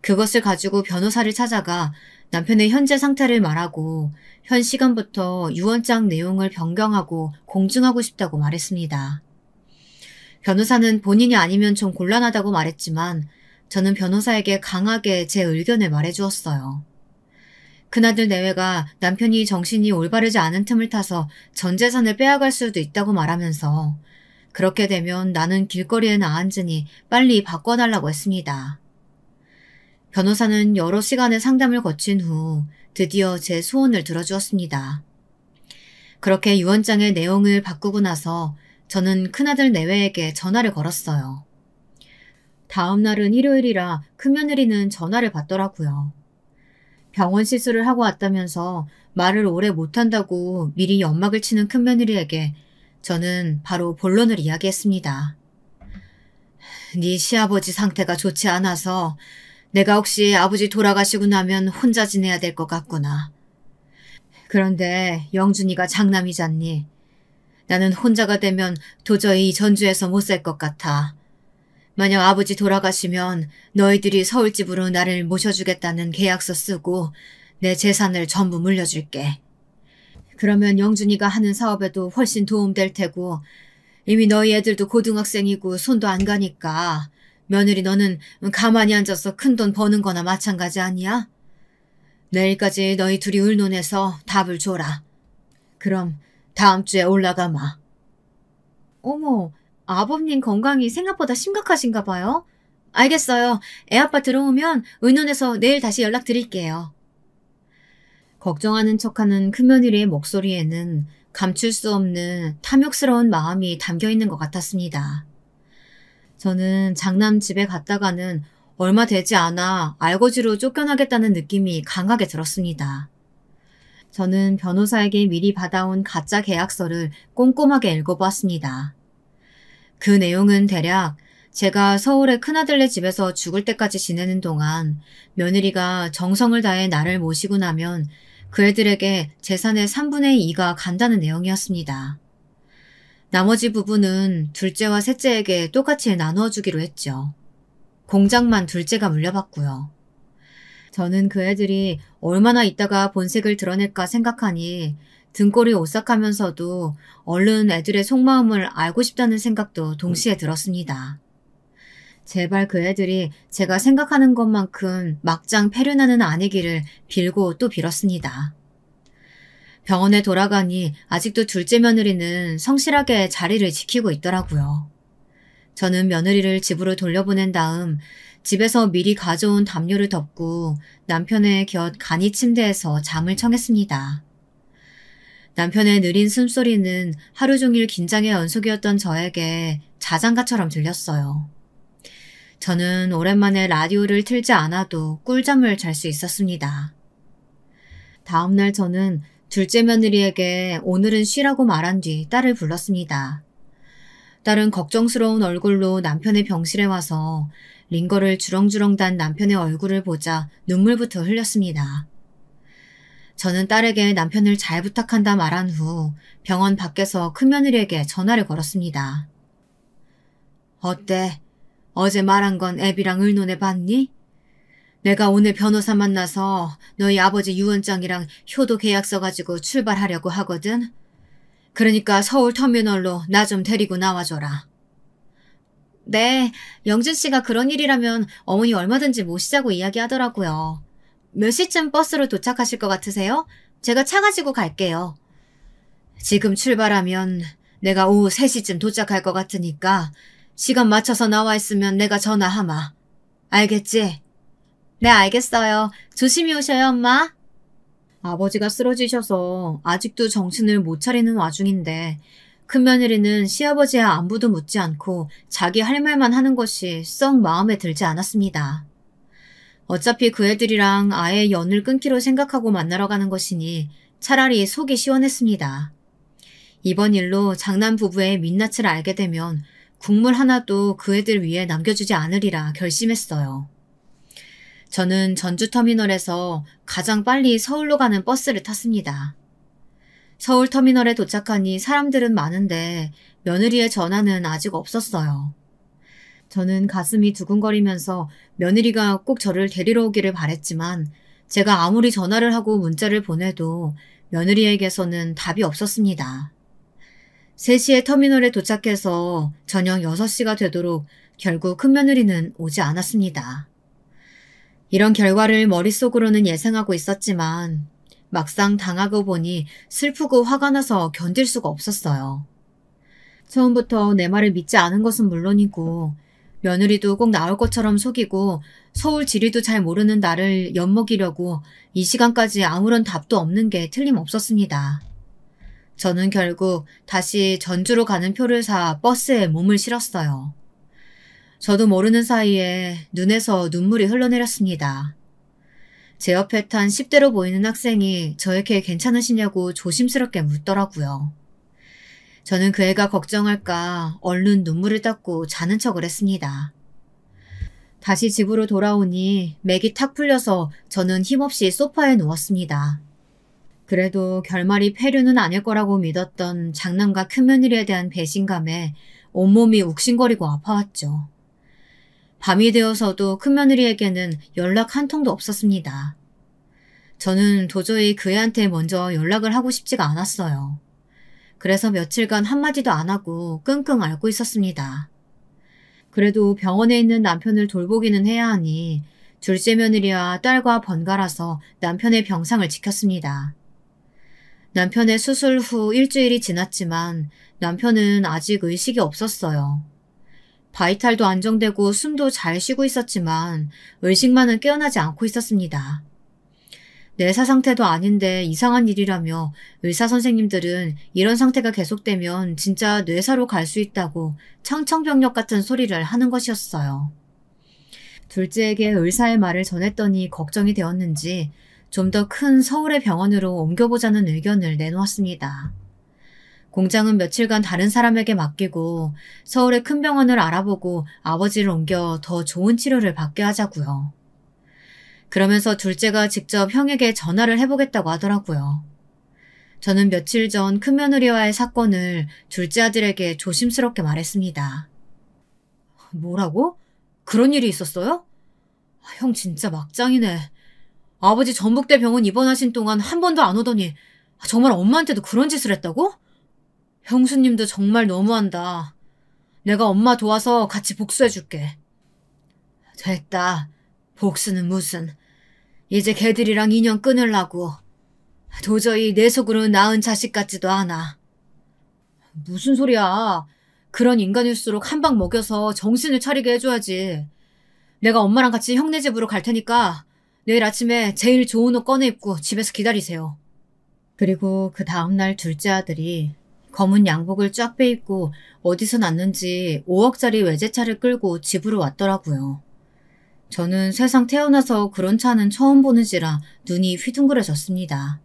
그것을 가지고 변호사를 찾아가 남편의 현재 상태를 말하고 현 시간부터 유언장 내용을 변경하고 공증하고 싶다고 말했습니다. 변호사는 본인이 아니면 좀 곤란하다고 말했지만 저는 변호사에게 강하게 제 의견을 말해주었어요. 큰아들 내외가 남편이 정신이 올바르지 않은 틈을 타서 전 재산을 빼앗갈 수도 있다고 말하면서 그렇게 되면 나는 길거리에 나앉으니 빨리 바꿔달라고 했습니다. 변호사는 여러 시간의 상담을 거친 후 드디어 제 소원을 들어주었습니다. 그렇게 유언장의 내용을 바꾸고 나서 저는 큰아들 내외에게 전화를 걸었어요. 다음 날은 일요일이라 큰며느리는 전화를 받더라고요. 병원 시술을 하고 왔다면서 말을 오래 못한다고 미리 연막을 치는 큰며느리에게 저는 바로 본론을 이야기했습니다. 네 시아버지 상태가 좋지 않아서 내가 혹시 아버지 돌아가시고 나면 혼자 지내야 될 것 같구나. 그런데 영준이가 장남이잖니. 나는 혼자가 되면 도저히 전주에서 못 살 것 같아. 만약 아버지 돌아가시면 너희들이 서울집으로 나를 모셔주겠다는 계약서 쓰고 내 재산을 전부 물려줄게. 그러면 영준이가 하는 사업에도 훨씬 도움될 테고 이미 너희 애들도 고등학생이고 손도 안 가니까 며느리 너는 가만히 앉아서 큰돈 버는 거나 마찬가지 아니야? 내일까지 너희 둘이 의논해서 답을 줘라. 그럼 다음 주에 올라가마. 어머, 아버님 건강이 생각보다 심각하신가 봐요. 알겠어요. 애아빠 들어오면 의논해서 내일 다시 연락드릴게요. 걱정하는 척하는 큰며느리의 목소리에는 감출 수 없는 탐욕스러운 마음이 담겨 있는 것 같았습니다. 저는 장남 집에 갔다가는 얼마 되지 않아 알거지로 쫓겨나겠다는 느낌이 강하게 들었습니다. 저는 변호사에게 미리 받아온 가짜 계약서를 꼼꼼하게 읽어보았습니다. 그 내용은 대략 제가 서울의 큰아들네 집에서 죽을 때까지 지내는 동안 며느리가 정성을 다해 나를 모시고 나면 그 애들에게 재산의 3분의 2가 간다는 내용이었습니다. 나머지 부분은 둘째와 셋째에게 똑같이 나누어 주기로 했죠. 공장만 둘째가 물려받고요. 저는 그 애들이 얼마나 있다가 본색을 드러낼까 생각하니 등골이 오싹하면서도 얼른 애들의 속마음을 알고 싶다는 생각도 동시에 들었습니다. 제발 그 애들이 제가 생각하는 것만큼 막장 패륜하는 아니기를 빌고 또 빌었습니다. 병원에 돌아가니 아직도 둘째 며느리는 성실하게 자리를 지키고 있더라고요. 저는 며느리를 집으로 돌려보낸 다음 집에서 미리 가져온 담요를 덮고 남편의 곁 간이 침대에서 잠을 청했습니다. 남편의 느린 숨소리는 하루 종일 긴장의 연속이었던 저에게 자장가처럼 들렸어요. 저는 오랜만에 라디오를 틀지 않아도 꿀잠을 잘 수 있었습니다. 다음날 저는 둘째 며느리에게 오늘은 쉬라고 말한 뒤 딸을 불렀습니다. 딸은 걱정스러운 얼굴로 남편의 병실에 와서 링거를 주렁주렁 단 남편의 얼굴을 보자 눈물부터 흘렸습니다. 저는 딸에게 남편을 잘 부탁한다 말한 후 병원 밖에서 큰며느리에게 전화를 걸었습니다. 어때? 어제 말한 건 애비랑 의논해 봤니? 내가 오늘 변호사 만나서 너희 아버지 유언장이랑 효도 계약서 가지고 출발하려고 하거든. 그러니까 서울 터미널로 나 좀 데리고 나와줘라. 네, 영준 씨가 그런 일이라면 어머니 얼마든지 모시자고 이야기하더라고요. 몇 시쯤 버스로 도착하실 것 같으세요? 제가 차 가지고 갈게요. 지금 출발하면 내가 오후 3시쯤 도착할 것 같으니까 시간 맞춰서 나와 있으면 내가 전화하마. 알겠지? 네, 알겠어요. 조심히 오셔요, 엄마. 아버지가 쓰러지셔서 아직도 정신을 못 차리는 와중인데 큰며느리는 시아버지의 안부도 묻지 않고 자기 할 말만 하는 것이 썩 마음에 들지 않았습니다. 어차피 그 애들이랑 아예 연을 끊기로 생각하고 만나러 가는 것이니 차라리 속이 시원했습니다. 이번 일로 장남 부부의 민낯을 알게 되면 국물 하나도 그 애들 위에 남겨주지 않으리라 결심했어요. 저는 전주터미널에서 가장 빨리 서울로 가는 버스를 탔습니다. 서울터미널에 도착하니 사람들은 많은데 며느리의 전화는 아직 없었어요. 저는 가슴이 두근거리면서 며느리가 꼭 저를 데리러 오기를 바랬지만 제가 아무리 전화를 하고 문자를 보내도 며느리에게서는 답이 없었습니다. 3시에 터미널에 도착해서 저녁 6시가 되도록 결국 큰며느리는 오지 않았습니다. 이런 결과를 머릿속으로는 예상하고 있었지만 막상 당하고 보니 슬프고 화가 나서 견딜 수가 없었어요. 처음부터 내 말을 믿지 않은 것은 물론이고 며느리도 꼭 나올 것처럼 속이고 서울 지리도 잘 모르는 나를 엿먹이려고 이 시간까지 아무런 답도 없는 게 틀림없었습니다. 저는 결국 다시 전주로 가는 표를 사 버스에 몸을 실었어요. 저도 모르는 사이에 눈에서 눈물이 흘러내렸습니다. 제 옆에 탄 10대로 보이는 학생이 저에게 괜찮으시냐고 조심스럽게 묻더라고요. 저는 그 애가 걱정할까 얼른 눈물을 닦고 자는 척을 했습니다. 다시 집으로 돌아오니 맥이 탁 풀려서 저는 힘없이 소파에 누웠습니다. 그래도 결말이 폐륜은 아닐 거라고 믿었던 장남과 큰며느리에 대한 배신감에 온몸이 욱신거리고 아파왔죠. 밤이 되어서도 큰며느리에게는 연락 한 통도 없었습니다. 저는 도저히 그 애한테 먼저 연락을 하고 싶지가 않았어요. 그래서 며칠간 한마디도 안 하고 끙끙 앓고 있었습니다. 그래도 병원에 있는 남편을 돌보기는 해야 하니 둘째 며느리와 딸과 번갈아서 남편의 병상을 지켰습니다. 남편의 수술 후 일주일이 지났지만 남편은 아직 의식이 없었어요. 바이탈도 안정되고 숨도 잘 쉬고 있었지만 의식만은 깨어나지 않고 있었습니다. 뇌사 상태도 아닌데 이상한 일이라며 의사 선생님들은 이런 상태가 계속되면 진짜 뇌사로 갈 수 있다고 청천벽력 같은 소리를 하는 것이었어요. 둘째에게 의사의 말을 전했더니 걱정이 되었는지 좀 더 큰 서울의 병원으로 옮겨보자는 의견을 내놓았습니다. 공장은 며칠간 다른 사람에게 맡기고 서울의 큰 병원을 알아보고 아버지를 옮겨 더 좋은 치료를 받게 하자고요. 그러면서 둘째가 직접 형에게 전화를 해보겠다고 하더라고요. 저는 며칠 전 큰며느리와의 사건을 둘째 아들에게 조심스럽게 말했습니다. 뭐라고? 그런 일이 있었어요? 형 진짜 막장이네. 아버지 전북대 병원 입원하신 동안 한 번도 안 오더니 정말 엄마한테도 그런 짓을 했다고? 형수님도 정말 너무한다. 내가 엄마 도와서 같이 복수해줄게. 됐다. 복수는 무슨. 이제 걔들이랑 인연 끊으려고. 도저히 내 속으로는 낳은 자식 같지도 않아. 무슨 소리야. 그런 인간일수록 한 방 먹여서 정신을 차리게 해줘야지. 내가 엄마랑 같이 형네 집으로 갈 테니까 내일 아침에 제일 좋은 옷 꺼내 입고 집에서 기다리세요. 그리고 그 다음날 둘째 아들이 검은 양복을 쫙 빼입고 어디서 났는지 5억짜리 외제차를 끌고 집으로 왔더라고요. 저는 세상 태어나서 그런 차는 처음 보는지라 눈이 휘둥그레졌습니다.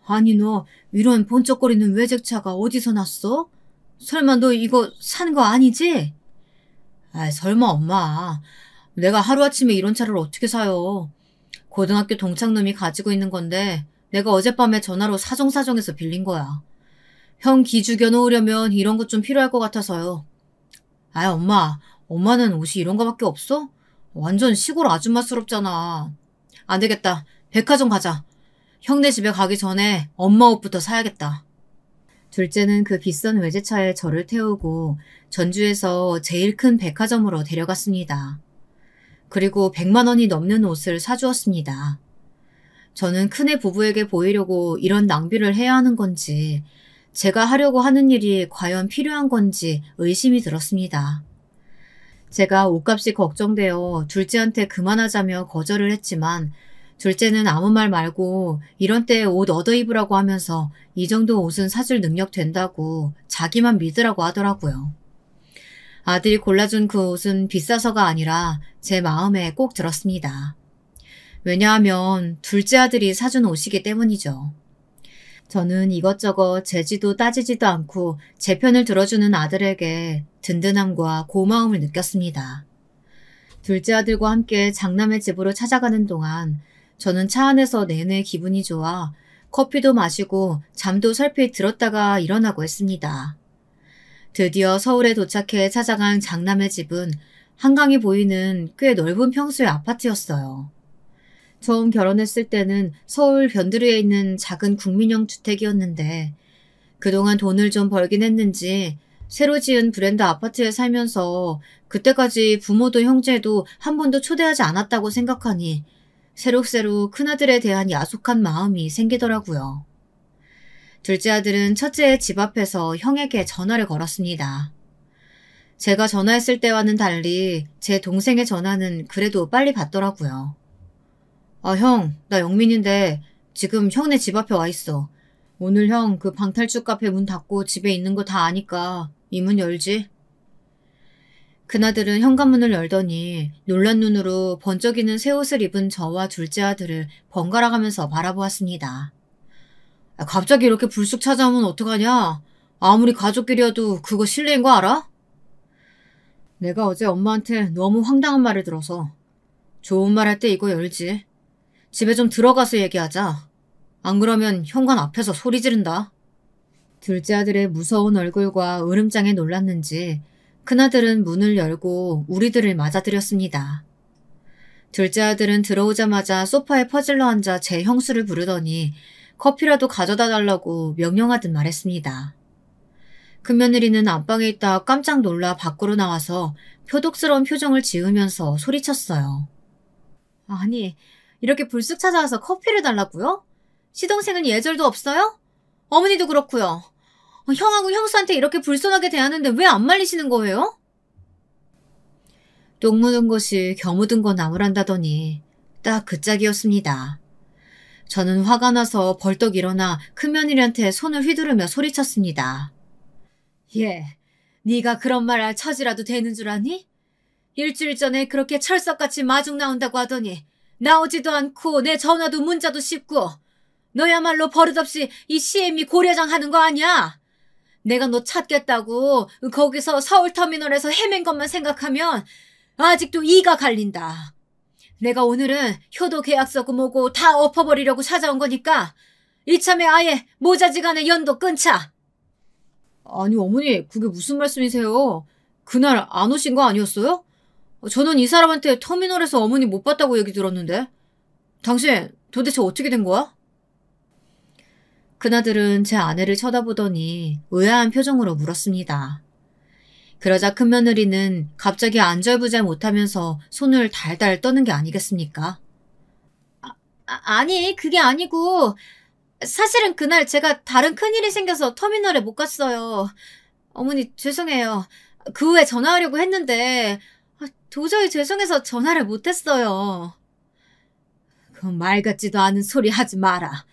아니 너 이런 번쩍거리는 외제차가 어디서 났어? 설마 너 이거 산 거 아니지? 아 설마 엄마. 내가 하루아침에 이런 차를 어떻게 사요. 고등학교 동창놈이 가지고 있는 건데 내가 어젯밤에 전화로 사정사정해서 빌린 거야. 형 기죽여 놓으려면 이런 것 좀 필요할 것 같아서요. 아 엄마. 엄마는 옷이 이런 거밖에 없어? 완전 시골 아줌마스럽잖아. 안 되겠다. 백화점 가자. 형네 집에 가기 전에 엄마 옷부터 사야겠다. 둘째는 그 비싼 외제차에 저를 태우고 전주에서 제일 큰 백화점으로 데려갔습니다. 그리고 100만 원이 넘는 옷을 사주었습니다. 저는 큰애 부부에게 보이려고 이런 낭비를 해야 하는 건지 제가 하려고 하는 일이 과연 필요한 건지 의심이 들었습니다. 제가 옷값이 걱정되어 둘째한테 그만하자며 거절을 했지만 둘째는 아무 말 말고 이런 때에 옷 얻어 입으라고 하면서 이 정도 옷은 사줄 능력 된다고 자기만 믿으라고 하더라고요. 아들이 골라준 그 옷은 비싸서가 아니라 제 마음에 꼭 들었습니다. 왜냐하면 둘째 아들이 사준 옷이기 때문이죠. 저는 이것저것 재지도 따지지도 않고 제 편을 들어주는 아들에게 든든함과 고마움을 느꼈습니다. 둘째 아들과 함께 장남의 집으로 찾아가는 동안 저는 차 안에서 내내 기분이 좋아 커피도 마시고 잠도 설핏 들었다가 일어나고 했습니다. 드디어 서울에 도착해 찾아간 장남의 집은 한강이 보이는 꽤 넓은 평수의 아파트였어요. 처음 결혼했을 때는 서울 변두리에 있는 작은 국민형 주택이었는데 그동안 돈을 좀 벌긴 했는지 새로 지은 브랜드 아파트에 살면서 그때까지 부모도 형제도 한 번도 초대하지 않았다고 생각하니 새록새록 큰아들에 대한 야속한 마음이 생기더라고요. 둘째 아들은 첫째의 집 앞에서 형에게 전화를 걸었습니다. 제가 전화했을 때와는 달리 제 동생의 전화는 그래도 빨리 받더라고요. 아, 형, 나 영민인데 지금 형네 집 앞에 와 있어. 오늘 형 그 방탈출 카페 문 닫고 집에 있는 거 다 아니까 이 문 열지? 큰아들은 현관문을 열더니 놀란 눈으로 번쩍이는 새 옷을 입은 저와 둘째 아들을 번갈아 가면서 바라보았습니다. 갑자기 이렇게 불쑥 찾아오면 어떡하냐? 아무리 가족끼리여도 그거 실례인 거 알아? 내가 어제 엄마한테 너무 황당한 말을 들어서. 좋은 말 할 때 이거 열지. 집에 좀 들어가서 얘기하자. 안 그러면 현관 앞에서 소리 지른다. 둘째 아들의 무서운 얼굴과 으름장에 놀랐는지 큰아들은 문을 열고 우리들을 맞아들였습니다. 둘째 아들은 들어오자마자 소파에 퍼질러 앉아 제 형수를 부르더니 커피라도 가져다 달라고 명령하듯 말했습니다. 큰며느리는 안방에 있다 깜짝 놀라 밖으로 나와서 표독스러운 표정을 지으면서 소리쳤어요. 아니, 이렇게 불쑥 찾아와서 커피를 달라고요? 시동생은 예절도 없어요? 어머니도 그렇고요. 형하고 형수한테 이렇게 불손하게 대하는데 왜 안 말리시는 거예요? 똥 묻은 것이 겨 묻은 거 나무란다더니 딱 그 짝이었습니다. 저는 화가 나서 벌떡 일어나 큰며느리한테 손을 휘두르며 소리쳤습니다. 예, 네가 그런 말 할 처지라도 되는 줄 아니? 일주일 전에 그렇게 철석같이 마중 나온다고 하더니 나오지도 않고 내 전화도 문자도 씹고 너야말로 버릇없이 이 CM이 고려장 하는 거 아니야? 내가 너 찾겠다고 거기서 서울터미널에서 헤맨 것만 생각하면 아직도 이가 갈린다. 내가 오늘은 효도 계약서고 뭐고 다 엎어버리려고 찾아온 거니까 이참에 아예 모자지간에 연도 끊자. 아니 어머니 그게 무슨 말씀이세요? 그날 안 오신 거 아니었어요? 저는 이 사람한테 터미널에서 어머니 못 봤다고 얘기 들었는데. 당신 도대체 어떻게 된 거야? 그나들은 제 아내를 쳐다보더니 의아한 표정으로 물었습니다. 그러자 큰며느리는 갑자기 안절부절 못하면서 손을 달달 떠는 게 아니겠습니까? 아니 그게 아니고 사실은 그날 제가 다른 큰일이 생겨서 터미널에 못 갔어요. 어머니 죄송해요. 그 후에 전화하려고 했는데 도저히 죄송해서 전화를 못했어요. 그 말 같지도 않은 소리 하지 마라.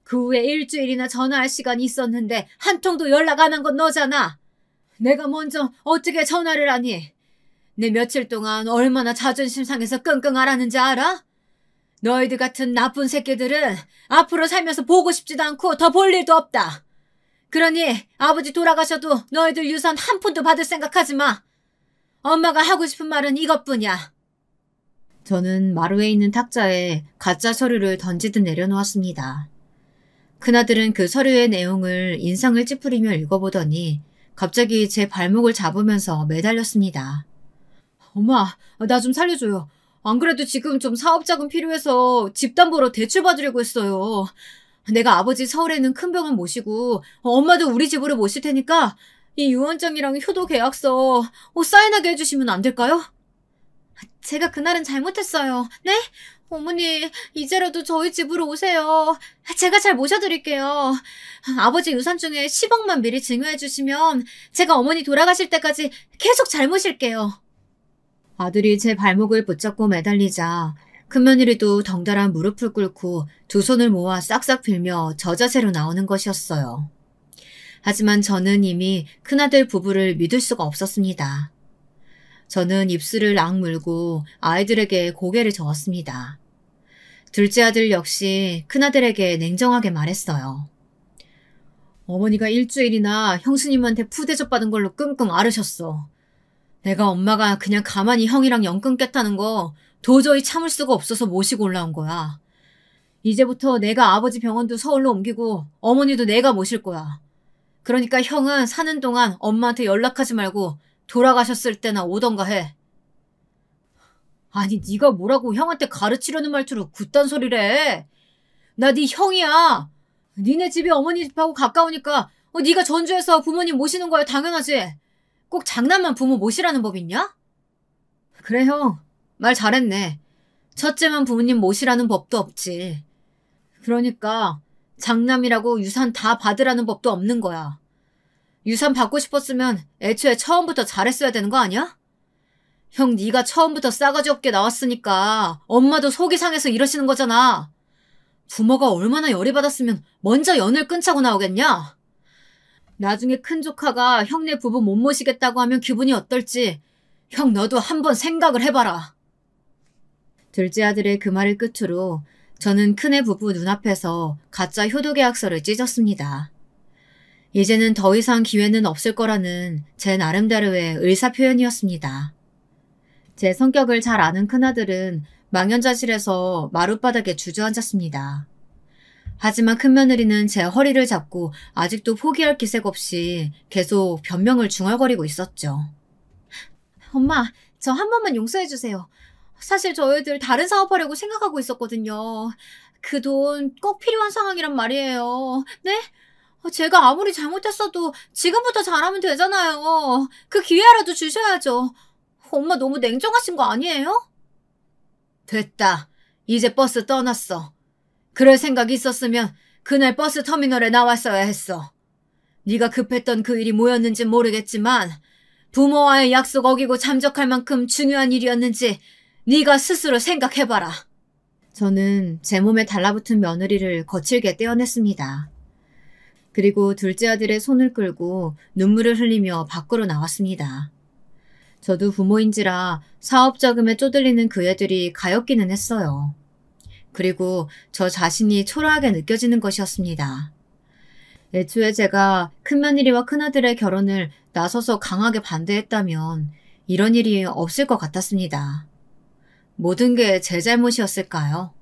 그 후에 일주일이나 전화할 시간이 있었는데 한 통도 연락 안 한 건 너잖아. 내가 먼저 어떻게 전화를 하니? 내 며칠 동안 얼마나 자존심 상해서 끙끙 앓았는지 알아? 너희들 같은 나쁜 새끼들은 앞으로 살면서 보고 싶지도 않고 더 볼 일도 없다. 그러니 아버지 돌아가셔도 너희들 유산 한 푼도 받을 생각하지 마. 엄마가 하고 싶은 말은 이것뿐이야. 저는 마루에 있는 탁자에 가짜 서류를 던지듯 내려놓았습니다. 큰아들은 그 서류의 내용을 인상을 찌푸리며 읽어보더니 갑자기 제 발목을 잡으면서 매달렸습니다. 엄마, 나 좀 살려줘요. 안 그래도 지금 좀 사업자금 필요해서 집담보로 대출 받으려고 했어요. 내가 아버지 서울에 있는 큰 병원 모시고 엄마도 우리 집으로 모실 테니까 이 유언장이랑 효도 계약서 사인하게 해주시면 안 될까요? 제가 그날은 잘못했어요. 네? 어머니, 이제라도 저희 집으로 오세요. 제가 잘 모셔드릴게요. 아버지 유산 중에 10억만 미리 증여해 주시면 제가 어머니 돌아가실 때까지 계속 잘 모실게요. 아들이 제 발목을 붙잡고 매달리자 큰며느리도 덩달아 무릎을 꿇고 두 손을 모아 싹싹 빌며 저자세로 나오는 것이었어요. 하지만 저는 이미 큰아들 부부를 믿을 수가 없었습니다. 저는 입술을 악물고 아이들에게 고개를 저었습니다. 둘째 아들 역시 큰아들에게 냉정하게 말했어요. 어머니가 일주일이나 형수님한테 푸대접 받은 걸로 끙끙 앓으셨어. 내가 엄마가 그냥 가만히 형이랑 연 끊겠다는 거 도저히 참을 수가 없어서 모시고 올라온 거야. 이제부터 내가 아버지 병원도 서울로 옮기고 어머니도 내가 모실 거야. 그러니까 형은 사는 동안 엄마한테 연락하지 말고 돌아가셨을 때나 오던가 해. 아니 네가 뭐라고 형한테 가르치려는 말투로 굿단 소리를 해. 나 네 형이야. 니네 집이 어머니 집하고 가까우니까 네가 전주에서 부모님 모시는 거야 당연하지. 꼭 장남만 부모 모시라는 법 있냐? 그래 형, 말 잘했네. 첫째만 부모님 모시라는 법도 없지. 그러니까 장남이라고 유산 다 받으라는 법도 없는 거야. 유산 받고 싶었으면 애초에 처음부터 잘했어야 되는 거 아니야? 형 네가 처음부터 싸가지 없게 나왔으니까 엄마도 속이 상해서 이러시는 거잖아. 부모가 얼마나 열이 받았으면 먼저 연을 끊자고 나오겠냐? 나중에 큰 조카가 형네 부부 못 모시겠다고 하면 기분이 어떨지 형 너도 한번 생각을 해봐라. 둘째 아들의 그 말을 끝으로 저는 큰애 부부 눈앞에서 가짜 효도계약서를 찢었습니다. 이제는 더 이상 기회는 없을 거라는 제 나름대로의 의사표현이었습니다. 제 성격을 잘 아는 큰아들은 망연자실해서 마룻바닥에 주저앉았습니다. 하지만 큰며느리는 제 허리를 잡고 아직도 포기할 기색 없이 계속 변명을 중얼거리고 있었죠. 엄마, 저 한 번만 용서해주세요. 사실 저희들 다른 사업하려고 생각하고 있었거든요. 그 돈 꼭 필요한 상황이란 말이에요. 네? 제가 아무리 잘못했어도 지금부터 잘하면 되잖아요. 그 기회라도 주셔야죠. 엄마 너무 냉정하신 거 아니에요? 됐다. 이제 버스 떠났어. 그럴 생각이 있었으면 그날 버스 터미널에 나왔어야 했어. 네가 급했던 그 일이 뭐였는지 모르겠지만 부모와의 약속 어기고 잠적할 만큼 중요한 일이었는지 네가 스스로 생각해봐라. 저는 제 몸에 달라붙은 며느리를 거칠게 떼어냈습니다. 그리고 둘째 아들의 손을 끌고 눈물을 흘리며 밖으로 나왔습니다. 저도 부모인지라 사업 자금에 쪼들리는 그 애들이 가엾기는 했어요. 그리고 저 자신이 초라하게 느껴지는 것이었습니다. 애초에 제가 큰며느리와 큰아들의 결혼을 나서서 강하게 반대했다면 이런 일이 없을 것 같았습니다. 모든 게 제 잘못이었을까요?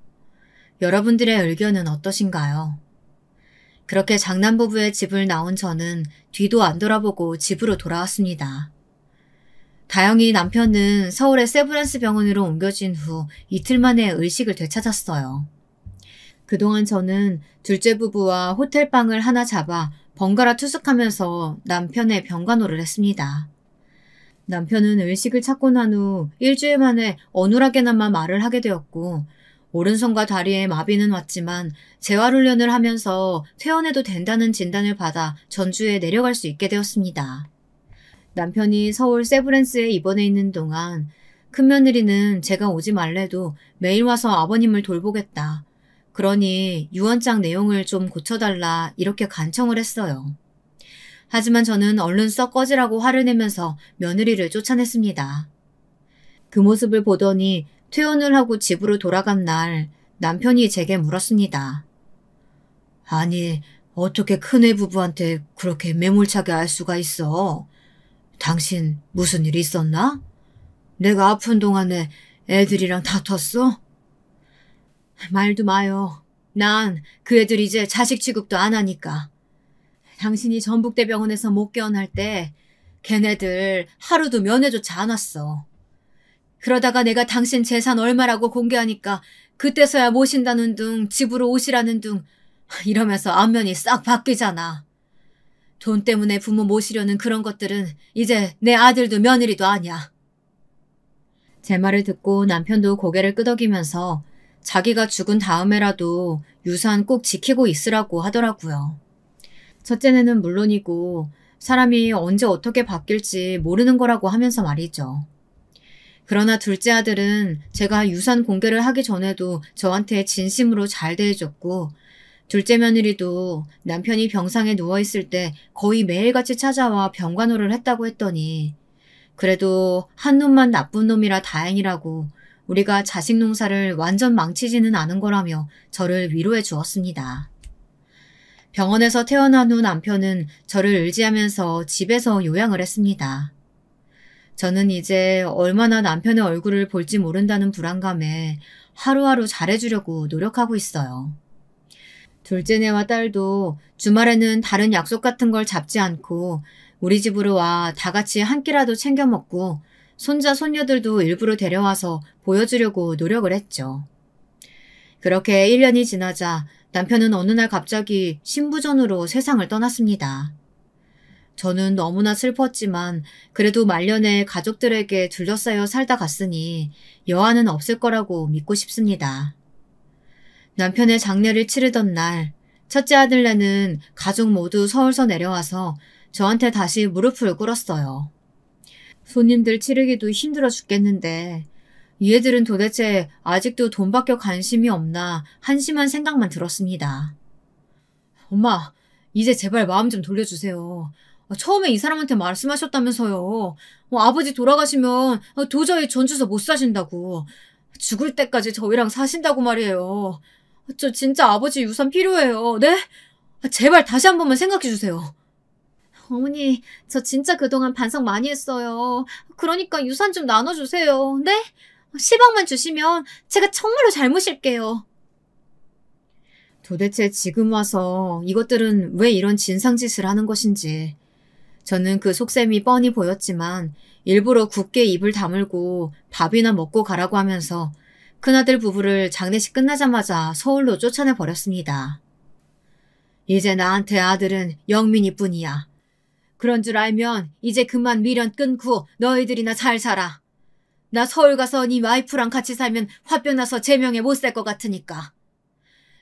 여러분들의 의견은 어떠신가요? 그렇게 장남부부의 집을 나온 저는 뒤도 안 돌아보고 집으로 돌아왔습니다. 다행히 남편은 서울의 세브란스 병원으로 옮겨진 후 이틀 만에 의식을 되찾았어요. 그동안 저는 둘째 부부와 호텔방을 하나 잡아 번갈아 투숙하면서 남편의 병간호를 했습니다. 남편은 의식을 찾고 난 후 일주일 만에 어눌하게나마 말을 하게 되었고 오른손과 다리에 마비는 왔지만 재활훈련을 하면서 퇴원해도 된다는 진단을 받아 전주에 내려갈 수 있게 되었습니다. 남편이 서울 세브란스에 입원해 있는 동안 큰며느리는 제가 오지 말래도 매일 와서 아버님을 돌보겠다. 그러니 유언장 내용을 좀 고쳐달라 이렇게 간청을 했어요. 하지만 저는 얼른 썩 꺼지라고 화를 내면서 며느리를 쫓아냈습니다. 그 모습을 보더니 퇴원을 하고 집으로 돌아간 날 남편이 제게 물었습니다. 아니, 어떻게 큰애 부부한테 그렇게 매몰차게 알 수가 있어? 당신 무슨 일 있었나? 내가 아픈 동안에 애들이랑 다퉜어? 말도 마요. 난 그 애들 이제 자식 취급도 안 하니까. 당신이 전북대병원에서 못 깨어날 때 걔네들 하루도 면회조차 안 왔어. 그러다가 내가 당신 재산 얼마라고 공개하니까 그때서야 모신다는 둥 집으로 오시라는 둥 이러면서 안면이 싹 바뀌잖아. 돈 때문에 부모 모시려는 그런 것들은 이제 내 아들도 며느리도 아니야. 제 말을 듣고 남편도 고개를 끄덕이면서 자기가 죽은 다음에라도 유산 꼭 지키고 있으라고 하더라고요. 첫째는 물론이고 사람이 언제 어떻게 바뀔지 모르는 거라고 하면서 말이죠. 그러나 둘째 아들은 제가 유산 공개를 하기 전에도 저한테 진심으로 잘 대해줬고 둘째 며느리도 남편이 병상에 누워있을 때 거의 매일같이 찾아와 병간호를 했다고 했더니 그래도 한 놈만 나쁜 놈이라 다행이라고 우리가 자식 농사를 완전 망치지는 않은 거라며 저를 위로해 주었습니다. 병원에서 퇴원한 후 남편은 저를 의지하면서 집에서 요양을 했습니다. 저는 이제 얼마나 남편의 얼굴을 볼지 모른다는 불안감에 하루하루 잘해주려고 노력하고 있어요. 둘째네와 딸도 주말에는 다른 약속 같은 걸 잡지 않고 우리 집으로 와 다 같이 한 끼라도 챙겨 먹고 손자 손녀들도 일부러 데려와서 보여주려고 노력을 했죠. 그렇게 1년이 지나자 남편은 어느 날 갑자기 신부전으로 세상을 떠났습니다. 저는 너무나 슬펐지만 그래도 말년에 가족들에게 둘러싸여 살다 갔으니 여한은 없을 거라고 믿고 싶습니다. 남편의 장례를 치르던 날 첫째 아들네는 가족 모두 서울서 내려와서 저한테 다시 무릎을 꿇었어요. 손님들 치르기도 힘들어 죽겠는데 이 애들은 도대체 아직도 돈밖에 관심이 없나 한심한 생각만 들었습니다. 엄마, 이제 제발 마음 좀 돌려주세요. 처음에 이 사람한테 말씀하셨다면서요. 아버지 돌아가시면 도저히 전주서 못 사신다고. 죽을 때까지 저희랑 사신다고 말이에요. 저 진짜 아버지 유산 필요해요. 네? 제발 다시 한 번만 생각해주세요. 어머니, 저 진짜 그동안 반성 많이 했어요. 그러니까 유산 좀 나눠주세요. 네? 10억만 주시면 제가 정말로 잘 모실게요. 도대체 지금 와서 이것들은 왜 이런 진상짓을 하는 것인지. 저는 그 속셈이 뻔히 보였지만 일부러 굳게 입을 다물고 밥이나 먹고 가라고 하면서 큰아들 부부를 장례식 끝나자마자 서울로 쫓아내버렸습니다. 이제 나한테 아들은 영민이 뿐이야. 그런 줄 알면 이제 그만 미련 끊고 너희들이나 잘 살아. 나 서울 가서 네 와이프랑 같이 살면 화병 나서 제명에 못 살 것 같으니까.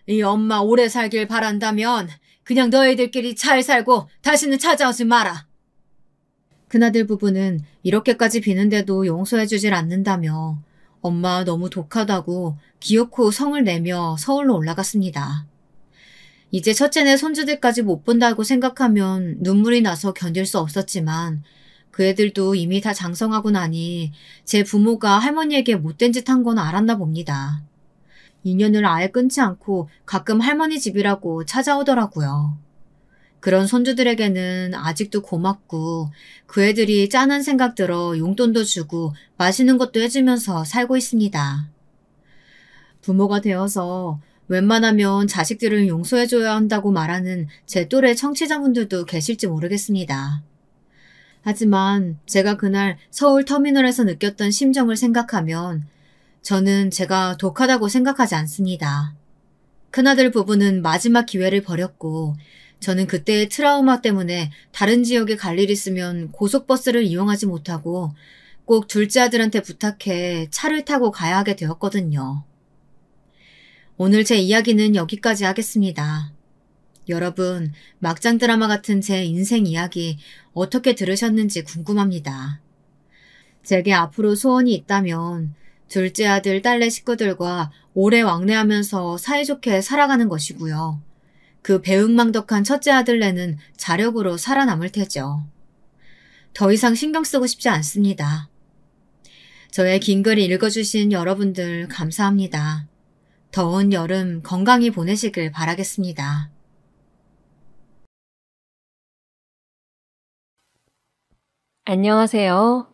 이 엄마 오래 살길 바란다면 그냥 너희들끼리 잘 살고 다시는 찾아오지 마라. 큰아들 부부는 이렇게까지 비는데도 용서해주질 않는다며 엄마 너무 독하다고 기어코 성을 내며 서울로 올라갔습니다. 이제 첫째네 손주들까지 못 본다고 생각하면 눈물이 나서 견딜 수 없었지만 그 애들도 이미 다 장성하고 나니 제 부모가 할머니에게 못된 짓 한 건 알았나 봅니다. 인연을 아예 끊지 않고 가끔 할머니 집이라고 찾아오더라고요. 그런 손주들에게는 아직도 고맙고 그 애들이 짠한 생각 들어 용돈도 주고 맛있는 것도 해주면서 살고 있습니다. 부모가 되어서 웬만하면 자식들을 용서해줘야 한다고 말하는 제 또래 청취자분들도 계실지 모르겠습니다. 하지만 제가 그날 서울 터미널에서 느꼈던 심정을 생각하면 저는 제가 독하다고 생각하지 않습니다. 큰아들 부부는 마지막 기회를 버렸고 저는 그때의 트라우마 때문에 다른 지역에 갈 일 있으면 고속버스를 이용하지 못하고 꼭 둘째 아들한테 부탁해 차를 타고 가야 하게 되었거든요. 오늘 제 이야기는 여기까지 하겠습니다. 여러분, 막장 드라마 같은 제 인생 이야기 어떻게 들으셨는지 궁금합니다. 제게 앞으로 소원이 있다면 둘째 아들, 딸내 식구들과 오래 왕래하면서 사이좋게 살아가는 것이고요. 그 배은망덕한 첫째 아들내는 자력으로 살아남을 테죠. 더 이상 신경 쓰고 싶지 않습니다. 저의 긴 글 읽어주신 여러분들 감사합니다. 더운 여름 건강히 보내시길 바라겠습니다. 안녕하세요.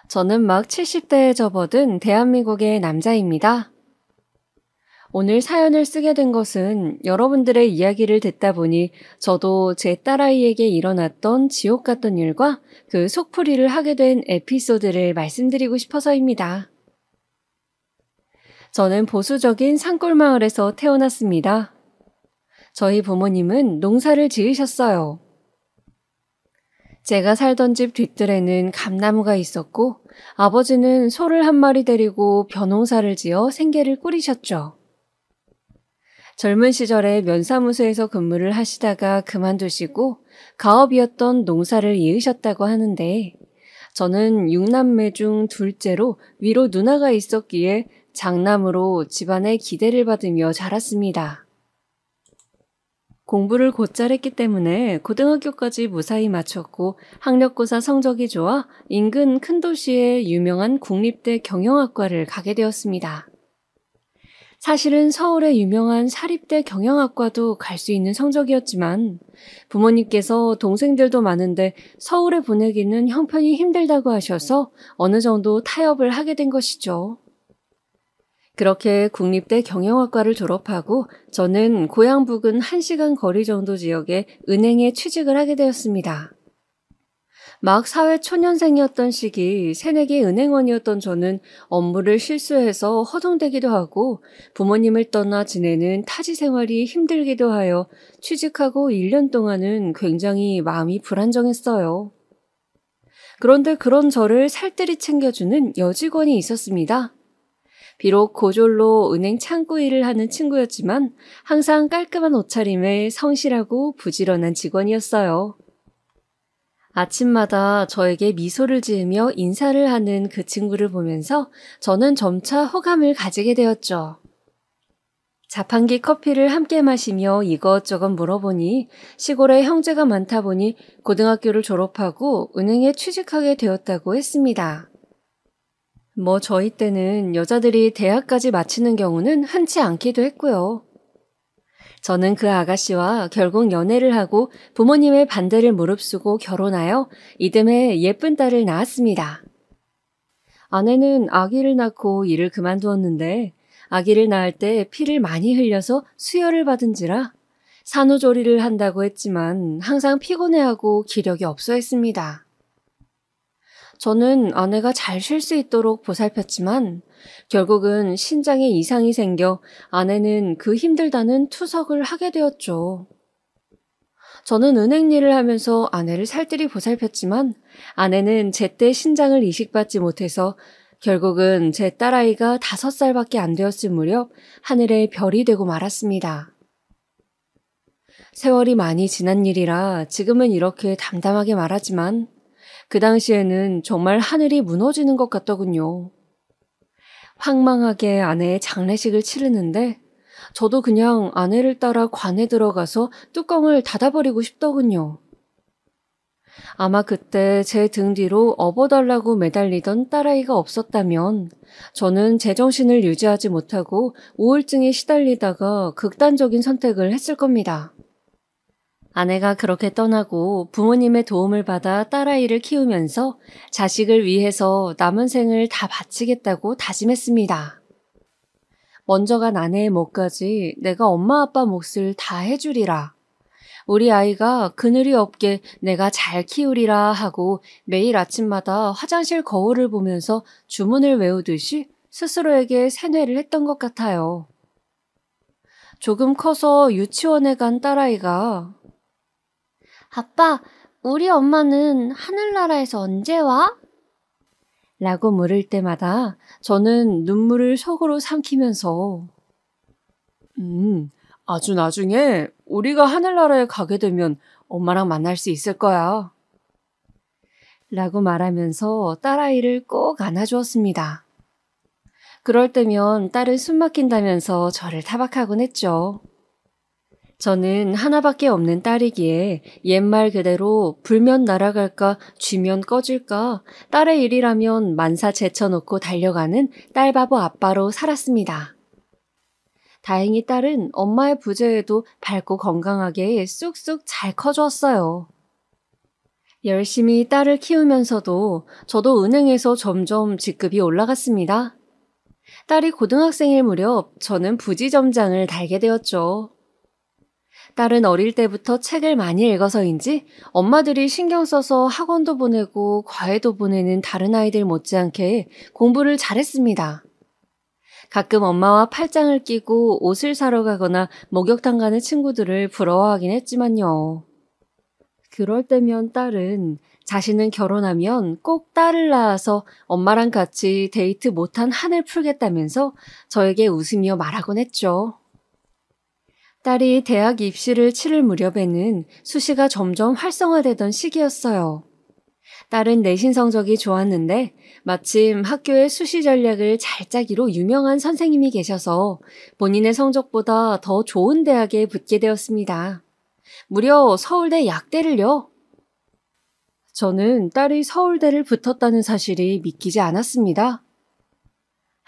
저는 막 70대에 접어든 대한민국의 남자입니다. 오늘 사연을 쓰게 된 것은 여러분들의 이야기를 듣다 보니 저도 제 딸아이에게 일어났던 지옥 같던 일과 그 속풀이를 하게 된 에피소드를 말씀드리고 싶어서입니다. 저는 보수적인 산골마을에서 태어났습니다. 저희 부모님은 농사를 지으셨어요. 제가 살던 집 뒷뜰에는 감나무가 있었고 아버지는 소를 한 마리 데리고 벼농사를 지어 생계를 꾸리셨죠. 젊은 시절에 면사무소에서 근무를 하시다가 그만두시고 가업이었던 농사를 이으셨다고 하는데 저는 6남매 중 둘째로 위로 누나가 있었기에 장남으로 집안의 기대를 받으며 자랐습니다. 공부를 곧잘 했기 때문에 고등학교까지 무사히 마쳤고 학력고사 성적이 좋아 인근 큰 도시의 유명한 국립대 경영학과를 가게 되었습니다. 사실은 서울의 유명한 사립대 경영학과도 갈 수 있는 성적이었지만 부모님께서 동생들도 많은데 서울에 보내기는 형편이 힘들다고 하셔서 어느 정도 타협을 하게 된 것이죠. 그렇게 국립대 경영학과를 졸업하고 저는 고향 부근 1시간 거리 정도 지역의 은행에 취직을 하게 되었습니다. 막 사회 초년생이었던 시기 새내기 은행원이었던 저는 업무를 실수해서 허둥대기도 하고 부모님을 떠나 지내는 타지 생활이 힘들기도 하여 취직하고 1년 동안은 굉장히 마음이 불안정했어요. 그런데 그런 저를 살뜰히 챙겨주는 여직원이 있었습니다. 비록 고졸로 은행 창구 일을 하는 친구였지만 항상 깔끔한 옷차림에 성실하고 부지런한 직원이었어요. 아침마다 저에게 미소를 지으며 인사를 하는 그 친구를 보면서 저는 점차 호감을 가지게 되었죠. 자판기 커피를 함께 마시며 이것저것 물어보니 시골에 형제가 많다 보니 고등학교를 졸업하고 은행에 취직하게 되었다고 했습니다. 저희 때는 여자들이 대학까지 마치는 경우는 흔치 않기도 했고요. 저는 그 아가씨와 결국 연애를 하고 부모님의 반대를 무릅쓰고 결혼하여 이듬해 예쁜 딸을 낳았습니다. 아내는 아기를 낳고 일을 그만두었는데 아기를 낳을 때 피를 많이 흘려서 수혈을 받은지라 산후조리를 한다고 했지만 항상 피곤해하고 기력이 없어 했습니다. 저는 아내가 잘 쉴 수 있도록 보살폈지만 결국은 신장에 이상이 생겨 아내는 그 힘들다는 투석을 하게 되었죠. 저는 은행 일을 하면서 아내를 살뜰히 보살폈지만 아내는 제때 신장을 이식받지 못해서 결국은 제 딸아이가 5살밖에 안 되었을 무렵 하늘의 별이 되고 말았습니다. 세월이 많이 지난 일이라 지금은 이렇게 담담하게 말하지만 그 당시에는 정말 하늘이 무너지는 것 같더군요. 황망하게 아내의 장례식을 치르는데 저도 그냥 아내를 따라 관에 들어가서 뚜껑을 닫아버리고 싶더군요. 아마 그때 제 등 뒤로 업어달라고 매달리던 딸아이가 없었다면 저는 제정신을 유지하지 못하고 우울증에 시달리다가 극단적인 선택을 했을 겁니다. 아내가 그렇게 떠나고 부모님의 도움을 받아 딸아이를 키우면서 자식을 위해서 남은 생을 다 바치겠다고 다짐했습니다. 먼저 간 아내의 목까지 내가 엄마 아빠 몫을 다 해주리라. 우리 아이가 그늘이 없게 내가 잘 키우리라 하고 매일 아침마다 화장실 거울을 보면서 주문을 외우듯이 스스로에게 세뇌를 했던 것 같아요. 조금 커서 유치원에 간 딸아이가 아빠, 우리 엄마는 하늘나라에서 언제 와? 라고 물을 때마다 저는 눈물을 속으로 삼키면서 아주 나중에 우리가 하늘나라에 가게 되면 엄마랑 만날 수 있을 거야. 라고 말하면서 딸아이를 꼭 안아주었습니다. 그럴 때면 딸은 숨 막힌다면서 저를 타박하곤 했죠. 저는 하나밖에 없는 딸이기에 옛말 그대로 불면 날아갈까 쥐면 꺼질까 딸의 일이라면 만사 제쳐놓고 달려가는 딸바보 아빠로 살았습니다. 다행히 딸은 엄마의 부재에도 밝고 건강하게 쑥쑥 잘 커주었어요. 열심히 딸을 키우면서도 저도 은행에서 점점 직급이 올라갔습니다. 딸이 고등학생일 무렵 저는 부지점장을 달게 되었죠. 딸은 어릴 때부터 책을 많이 읽어서인지 엄마들이 신경 써서 학원도 보내고 과외도 보내는 다른 아이들 못지않게 공부를 잘했습니다. 가끔 엄마와 팔짱을 끼고 옷을 사러 가거나 목욕탕 가는 친구들을 부러워하긴 했지만요. 그럴 때면 딸은 자신은 결혼하면 꼭 딸을 낳아서 엄마랑 같이 데이트 못한 한을 풀겠다면서 저에게 웃으며 말하곤 했죠. 딸이 대학 입시를 치를 무렵에는 수시가 점점 활성화되던 시기였어요. 딸은 내신 성적이 좋았는데 마침 학교의 수시 전략을 잘 짜기로 유명한 선생님이 계셔서 본인의 성적보다 더 좋은 대학에 붙게 되었습니다. 무려 서울대 약대를요. 저는 딸이 서울대를 붙었다는 사실이 믿기지 않았습니다.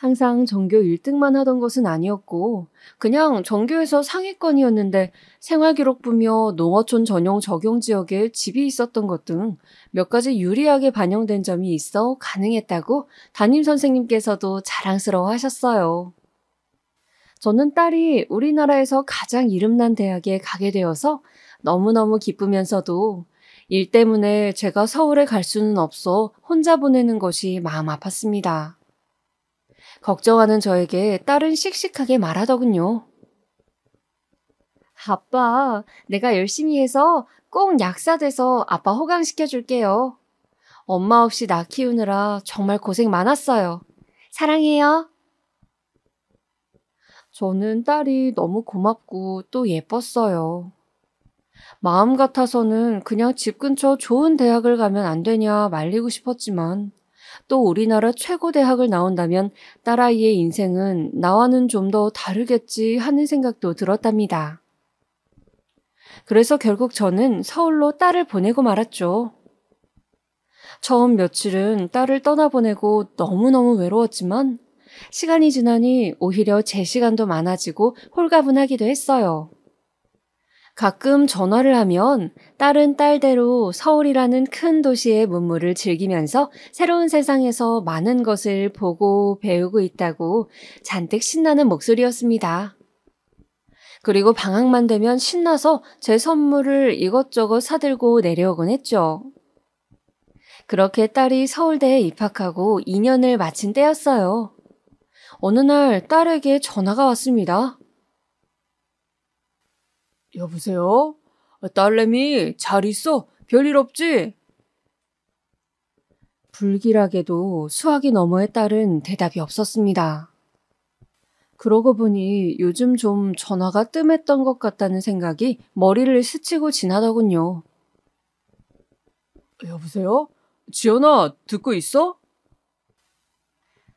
항상 전교 1등만 하던 것은 아니었고 그냥 전교에서 상위권이었는데 생활기록부며 농어촌 전용 적용지역에 집이 있었던 것 등 몇 가지 유리하게 반영된 점이 있어 가능했다고 담임선생님께서도 자랑스러워 하셨어요. 저는 딸이 우리나라에서 가장 이름난 대학에 가게 되어서 너무너무 기쁘면서도 일 때문에 제가 서울에 갈 수는 없어 혼자 보내는 것이 마음 아팠습니다. 걱정하는 저에게 딸은 씩씩하게 말하더군요. 아빠, 내가 열심히 해서 꼭 약사 돼서 아빠 호강시켜줄게요. 엄마 없이 나 키우느라 정말 고생 많았어요. 사랑해요. 저는 딸이 너무 고맙고 또 예뻤어요. 마음 같아서는 그냥 집 근처 좋은 대학을 가면 안 되냐 말리고 싶었지만 또 우리나라 최고 대학을 나온다면 딸아이의 인생은 나와는 좀 더 다르겠지 하는 생각도 들었답니다. 그래서 결국 저는 서울로 딸을 보내고 말았죠. 처음 며칠은 딸을 떠나보내고 너무너무 외로웠지만 시간이 지나니 오히려 제 시간도 많아지고 홀가분하기도 했어요. 가끔 전화를 하면 딸은 딸대로 서울이라는 큰 도시의 문물을 즐기면서 새로운 세상에서 많은 것을 보고 배우고 있다고 잔뜩 신나는 목소리였습니다. 그리고 방학만 되면 신나서 제 선물을 이것저것 사들고 내려오곤 했죠. 그렇게 딸이 서울대에 입학하고 2년을 마친 때였어요. 어느 날 딸에게 전화가 왔습니다. 여보세요? 딸내미 잘 있어? 별일 없지? 불길하게도 수화기 너머의 딸은 대답이 없었습니다. 그러고 보니 요즘 좀 전화가 뜸했던 것 같다는 생각이 머리를 스치고 지나더군요. 여보세요? 지연아, 듣고 있어?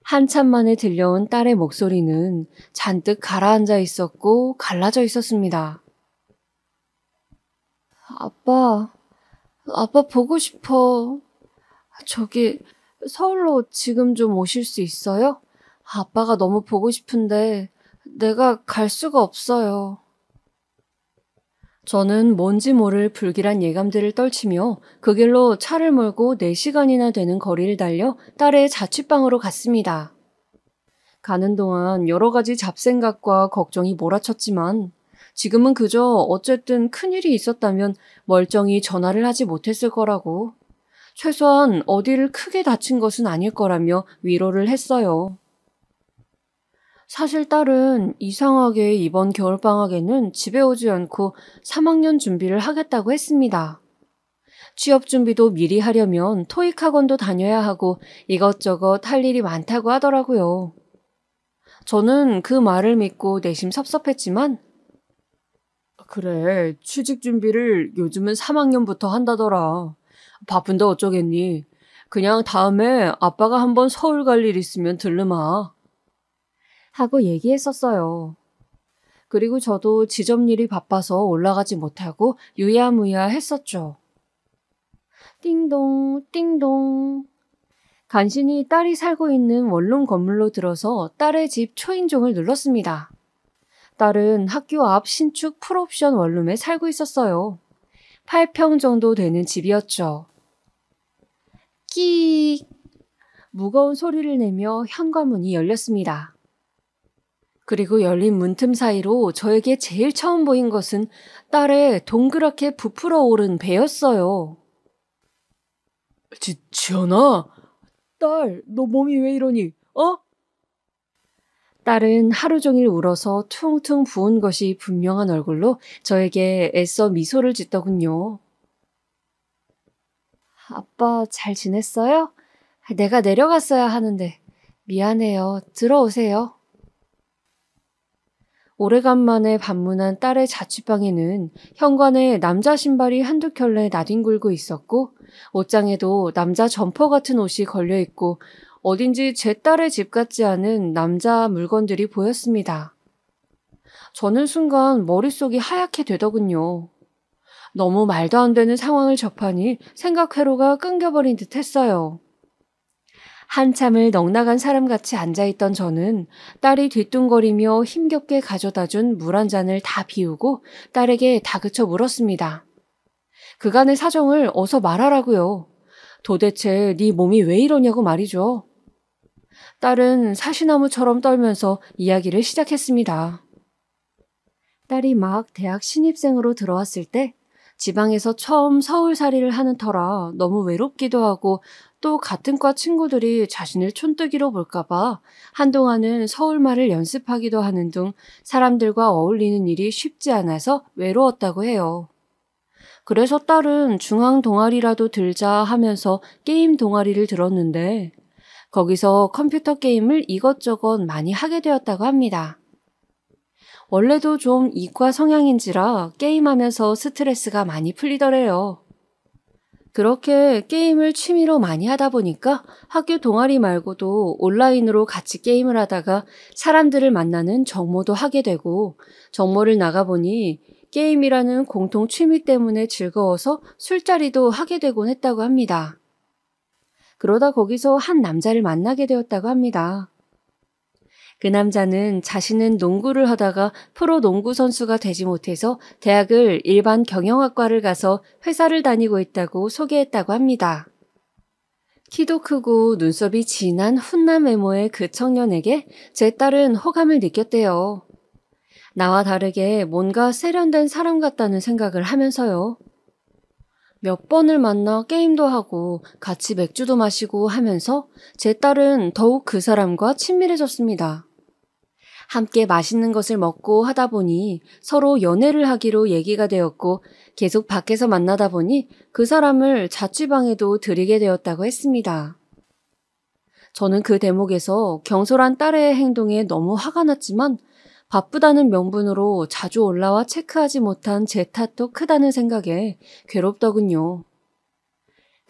한참 만에 들려온 딸의 목소리는 잔뜩 가라앉아 있었고 갈라져 있었습니다. 아빠 보고 싶어. 저기 서울로 지금 좀 오실 수 있어요? 아빠가 너무 보고 싶은데 내가 갈 수가 없어요. 저는 뭔지 모를 불길한 예감들을 떨치며 그 길로 차를 몰고 4시간이나 되는 거리를 달려 딸의 자취방으로 갔습니다. 가는 동안 여러 가지 잡생각과 걱정이 몰아쳤지만 지금은 그저 어쨌든 큰일이 있었다면 멀쩡히 전화를 하지 못했을 거라고, 최소한 어디를 크게 다친 것은 아닐 거라며 위로를 했어요. 사실 딸은 이상하게 이번 겨울방학에는 집에 오지 않고 3학년 준비를 하겠다고 했습니다. 취업 준비도 미리 하려면 토익 학원도 다녀야 하고 이것저것 할 일이 많다고 하더라고요. 저는 그 말을 믿고 내심 섭섭했지만, 그래, 취직 준비를 요즘은 3학년부터 한다더라. 바쁜데 어쩌겠니? 그냥 다음에 아빠가 한번 서울 갈 일 있으면 들르마. 하고 얘기했었어요. 그리고 저도 지점일이 바빠서 올라가지 못하고 유야무야 했었죠. 띵동, 띵동. 간신히 딸이 살고 있는 원룸 건물로 들어서 딸의 집 초인종을 눌렀습니다. 딸은 학교 앞 신축 풀옵션 원룸에 살고 있었어요. 8평 정도 되는 집이었죠. 끼익! 무거운 소리를 내며 현관문이 열렸습니다. 그리고 열린 문틈 사이로 저에게 제일 처음 보인 것은 딸의 동그랗게 부풀어 오른 배였어요. 지연아, 딸, 너 몸이 왜 이러니? 딸은 하루 종일 울어서 퉁퉁 부은 것이 분명한 얼굴로 저에게 애써 미소를 짓더군요. 아빠 잘 지냈어요? 내가 내려갔어야 하는데 미안해요. 들어오세요. 오래간만에 방문한 딸의 자취방에는 현관에 남자 신발이 한두 켤레 나뒹굴고 있었고 옷장에도 남자 점퍼 같은 옷이 걸려있고 어딘지 제 딸의 집 같지 않은 남자 물건들이 보였습니다. 저는 순간 머릿속이 하얗게 되더군요. 너무 말도 안 되는 상황을 접하니 생각 회로가 끊겨버린 듯 했어요. 한참을 넋나간 사람같이 앉아있던 저는 딸이 뒤뚱거리며 힘겹게 가져다준 물 한 잔을 다 비우고 딸에게 다그쳐 물었습니다. 그간의 사정을 어서 말하라고요. 도대체 네 몸이 왜 이러냐고 말이죠. 딸은 사시나무처럼 떨면서 이야기를 시작했습니다. 딸이 막 대학 신입생으로 들어왔을 때 지방에서 처음 서울살이를 하는 터라 너무 외롭기도 하고 또 같은 과 친구들이 자신을 촌뜨기로 볼까봐 한동안은 서울말을 연습하기도 하는 등 사람들과 어울리는 일이 쉽지 않아서 외로웠다고 해요. 그래서 딸은 중앙 동아리라도 들자 하면서 게임 동아리를 들었는데 거기서 컴퓨터 게임을 이것저것 많이 하게 되었다고 합니다. 원래도 좀 이과 성향인지라 게임하면서 스트레스가 많이 풀리더래요. 그렇게 게임을 취미로 많이 하다 보니까 학교 동아리 말고도 온라인으로 같이 게임을 하다가 사람들을 만나는 정모도 하게 되고 정모를 나가보니 게임이라는 공통 취미 때문에 즐거워서 술자리도 하게 되곤 했다고 합니다. 그러다 거기서 한 남자를 만나게 되었다고 합니다. 그 남자는 자신은 농구를 하다가 프로 농구 선수가 되지 못해서 대학을 일반 경영학과를 가서 회사를 다니고 있다고 소개했다고 합니다. 키도 크고 눈썹이 진한 훈남 외모의 그 청년에게 제 딸은 호감을 느꼈대요. 나와 다르게 뭔가 세련된 사람 같다는 생각을 하면서요. 몇 번을 만나 게임도 하고 같이 맥주도 마시고 하면서 제 딸은 더욱 그 사람과 친밀해졌습니다. 함께 맛있는 것을 먹고 하다 보니 서로 연애를 하기로 얘기가 되었고 계속 밖에서 만나다 보니 그 사람을 자취방에도 들이게 되었다고 했습니다. 저는 그 대목에서 경솔한 딸의 행동에 너무 화가 났지만 바쁘다는 명분으로 자주 올라와 체크하지 못한 제 탓도 크다는 생각에 괴롭더군요.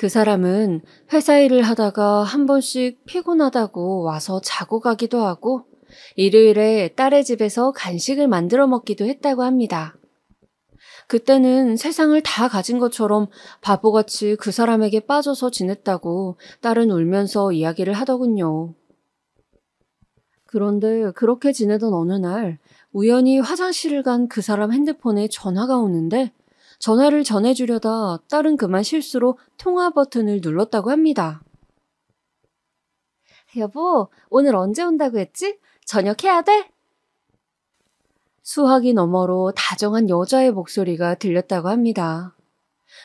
그 사람은 회사 일을 하다가 한 번씩 피곤하다고 와서 자고 가기도 하고 일요일에 딸의 집에서 간식을 만들어 먹기도 했다고 합니다. 그때는 세상을 다 가진 것처럼 바보같이 그 사람에게 빠져서 지냈다고 딸은 울면서 이야기를 하더군요. 그런데 그렇게 지내던 어느 날 우연히 화장실을 간 그 사람 핸드폰에 전화가 오는데 전화를 전해주려다 딸은 그만 실수로 통화 버튼을 눌렀다고 합니다. 여보, 오늘 언제 온다고 했지? 저녁 해야 돼? 수화기 너머로 다정한 여자의 목소리가 들렸다고 합니다.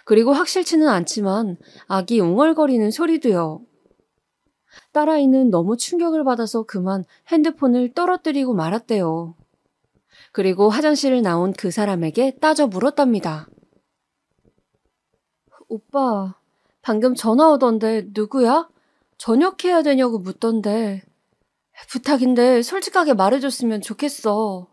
그리고 확실치는 않지만 아기 웅얼거리는 소리도요. 딸아이는 너무 충격을 받아서 그만 핸드폰을 떨어뜨리고 말았대요. 그리고 화장실을 나온 그 사람에게 따져 물었답니다. 오빠, 방금 전화 오던데 누구야? 저녁 해야 되냐고 묻던데. 부탁인데 솔직하게 말해줬으면 좋겠어.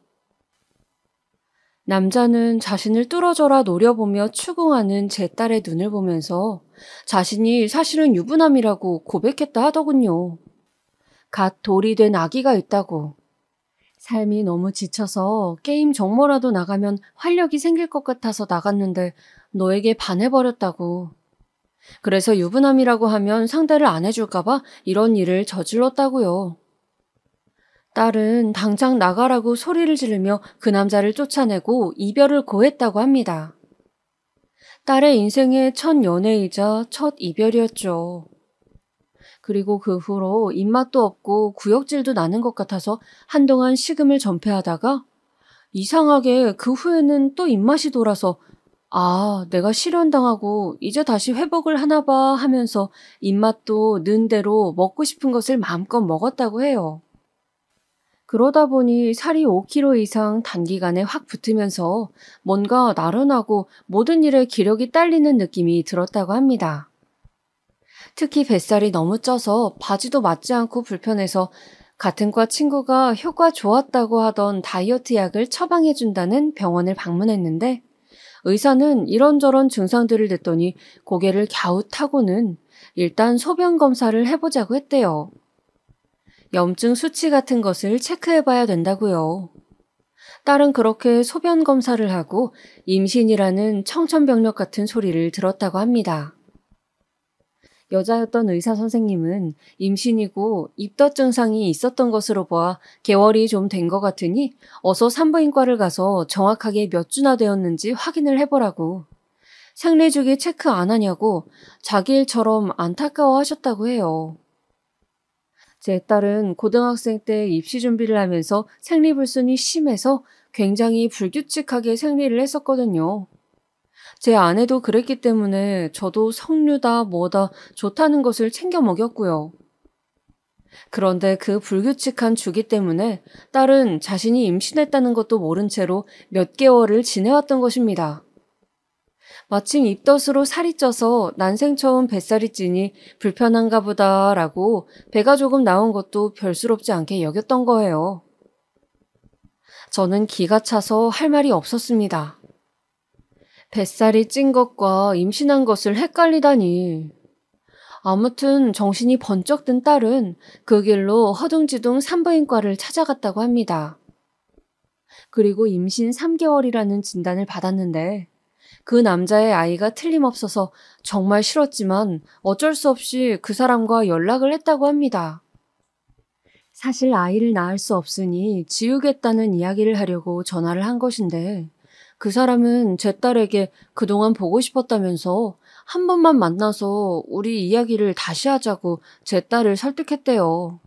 남자는 자신을 뚫어져라 노려보며 추궁하는 제 딸의 눈을 보면서 자신이 사실은 유부남이라고 고백했다 하더군요. 갓 돌이 된 아기가 있다고. 삶이 너무 지쳐서 게임 정모라도 나가면 활력이 생길 것 같아서 나갔는데 너에게 반해버렸다고. 그래서 유부남이라고 하면 상대를 안 해줄까봐 이런 일을 저질렀다고요. 딸은 당장 나가라고 소리를 지르며 그 남자를 쫓아내고 이별을 고했다고 합니다. 딸의 인생의 첫 연애이자 첫 이별이었죠. 그리고 그 후로 입맛도 없고 구역질도 나는 것 같아서 한동안 식음을 전폐하다가 이상하게 그 후에는 또 입맛이 돌아서 아, 내가 실현당하고 이제 다시 회복을 하나 봐 하면서 입맛도 는 대로 먹고 싶은 것을 마음껏 먹었다고 해요. 그러다 보니 살이 5kg 이상 단기간에 확 붙으면서 뭔가 나른하고 모든 일에 기력이 딸리는 느낌이 들었다고 합니다. 특히 뱃살이 너무 쪄서 바지도 맞지 않고 불편해서 같은 과 친구가 효과 좋았다고 하던 다이어트 약을 처방해준다는 병원을 방문했는데 의사는 이런저런 증상들을 듣더니 고개를 갸웃하고는 일단 소변 검사를 해보자고 했대요. 염증 수치 같은 것을 체크해봐야 된다고요. 딸은 그렇게 소변 검사를 하고 임신이라는 청천벽력 같은 소리를 들었다고 합니다. 여자였던 의사 선생님은 임신이고 입덧 증상이 있었던 것으로 보아 개월이 좀 된 것 같으니 어서 산부인과를 가서 정확하게 몇 주나 되었는지 확인을 해보라고. 생리주기 체크 안 하냐고 자기 일처럼 안타까워 하셨다고 해요. 제 딸은 고등학생 때 입시 준비를 하면서 생리불순이 심해서 굉장히 불규칙하게 생리를 했었거든요. 제 아내도 그랬기 때문에 저도 석류다 뭐다 좋다는 것을 챙겨 먹였고요. 그런데 그 불규칙한 주기 때문에 딸은 자신이 임신했다는 것도 모른 채로 몇 개월을 지내왔던 것입니다. 마침 입덧으로 살이 쪄서 난생 처음 뱃살이 찌니 불편한가 보다라고 배가 조금 나온 것도 별스럽지 않게 여겼던 거예요. 저는 기가 차서 할 말이 없었습니다. 뱃살이 찐 것과 임신한 것을 헷갈리다니. 아무튼 정신이 번쩍 든 딸은 그 길로 허둥지둥 산부인과를 찾아갔다고 합니다. 그리고 임신 3개월이라는 진단을 받았는데 그 남자의 아이가 틀림없어서 정말 싫었지만 어쩔 수 없이 그 사람과 연락을 했다고 합니다. 사실 아이를 낳을 수 없으니 지우겠다는 이야기를 하려고 전화를 한 것인데 그 사람은 제 딸에게 그동안 보고 싶었다면서 한 번만 만나서 우리 이야기를 다시 하자고 제 딸을 설득했대요.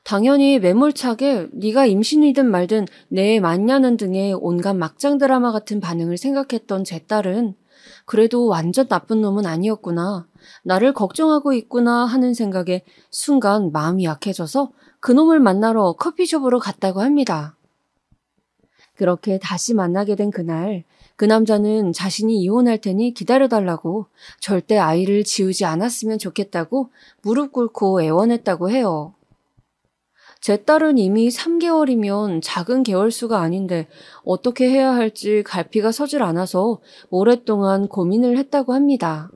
당연히 매몰차게 네가 임신이든 말든 내 맞냐는 등의 온갖 막장 드라마 같은 반응을 생각했던 제 딸은 그래도 완전 나쁜 놈은 아니었구나, 나를 걱정하고 있구나 하는 생각에 순간 마음이 약해져서 그놈을 만나러 커피숍으로 갔다고 합니다. 그렇게 다시 만나게 된 그날, 그 남자는 자신이 이혼할 테니 기다려달라고, 절대 아이를 지우지 않았으면 좋겠다고 무릎 꿇고 애원했다고 해요. 제 딸은 이미 3개월이면 작은 개월수가 아닌데 어떻게 해야 할지 갈피가 서질 않아서 오랫동안 고민을 했다고 합니다.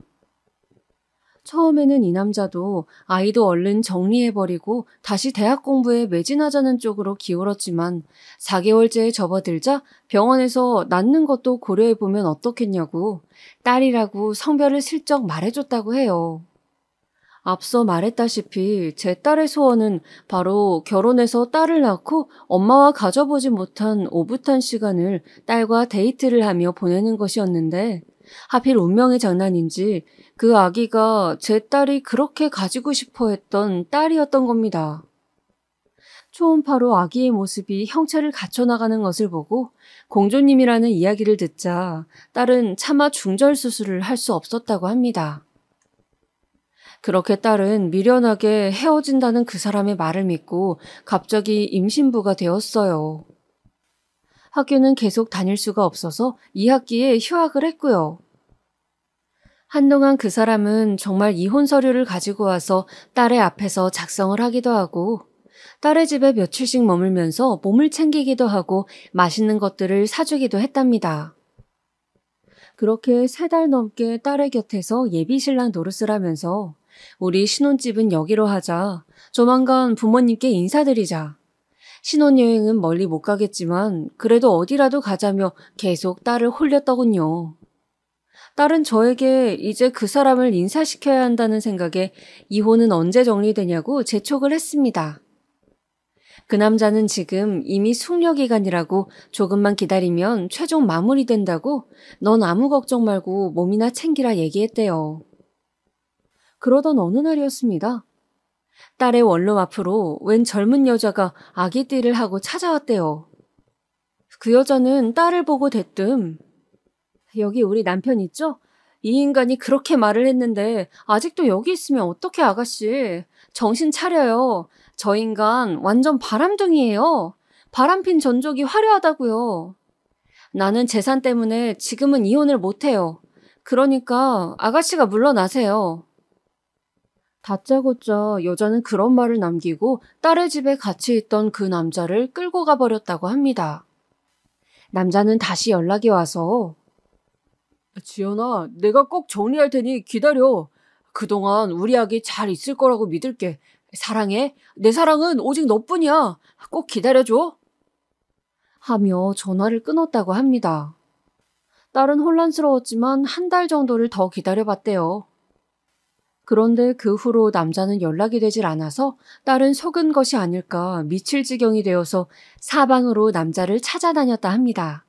처음에는 이 남자도 아이도 얼른 정리해버리고 다시 대학 공부에 매진하자는 쪽으로 기울었지만 4개월째에 접어들자 병원에서 낳는 것도 고려해보면 어떻겠냐고 딸이라고 성별을 슬쩍 말해줬다고 해요. 앞서 말했다시피 제 딸의 소원은 바로 결혼해서 딸을 낳고 엄마와 가져보지 못한 오붓한 시간을 딸과 데이트를 하며 보내는 것이었는데 하필 운명의 장난인지 그 아기가 제 딸이 그렇게 가지고 싶어 했던 딸이었던 겁니다. 초음파로 아기의 모습이 형체를 갖춰나가는 것을 보고 공조님이라는 이야기를 듣자 딸은 차마 중절 수술을 할 수 없었다고 합니다. 그렇게 딸은 미련하게 헤어진다는 그 사람의 말을 믿고 갑자기 임신부가 되었어요. 학교는 계속 다닐 수가 없어서 2학기에 휴학을 했고요. 한동안 그 사람은 정말 이혼 서류를 가지고 와서 딸의 앞에서 작성을 하기도 하고 딸의 집에 며칠씩 머물면서 몸을 챙기기도 하고 맛있는 것들을 사주기도 했답니다. 그렇게 3달 넘게 딸의 곁에서 예비신랑 노릇을 하면서 우리 신혼집은 여기로 하자. 조만간 부모님께 인사드리자. 신혼여행은 멀리 못 가겠지만 그래도 어디라도 가자며 계속 딸을 홀렸더군요. 딸은 저에게 이제 그 사람을 인사시켜야 한다는 생각에 이혼은 언제 정리되냐고 재촉을 했습니다. 그 남자는 지금 이미 숙려기간이라고 조금만 기다리면 최종 마무리된다고 넌 아무 걱정 말고 몸이나 챙기라 얘기했대요. 그러던 어느 날이었습니다. 딸의 원룸 앞으로 웬 젊은 여자가 아기띠를 하고 찾아왔대요. 그 여자는 딸을 보고 대뜸 여기 우리 남편 있죠? 이 인간이 그렇게 말을 했는데 아직도 여기 있으면 어떡해 아가씨. 정신 차려요. 저 인간 완전 바람둥이에요. 바람핀 전적이 화려하다고요. 나는 재산 때문에 지금은 이혼을 못해요. 그러니까 아가씨가 물러나세요. 다짜고짜 여자는 그런 말을 남기고 딸의 집에 같이 있던 그 남자를 끌고 가버렸다고 합니다. 남자는 다시 연락이 와서 지연아, 내가 꼭 정리할 테니 기다려. 그동안 우리 아기 잘 있을 거라고 믿을게. 사랑해. 내 사랑은 오직 너뿐이야. 꼭 기다려줘. 하며 전화를 끊었다고 합니다. 딸은 혼란스러웠지만 1달 정도를 더 기다려봤대요. 그런데 그 후로 남자는 연락이 되질 않아서 딸은 속은 것이 아닐까 미칠 지경이 되어서 사방으로 남자를 찾아다녔다 합니다.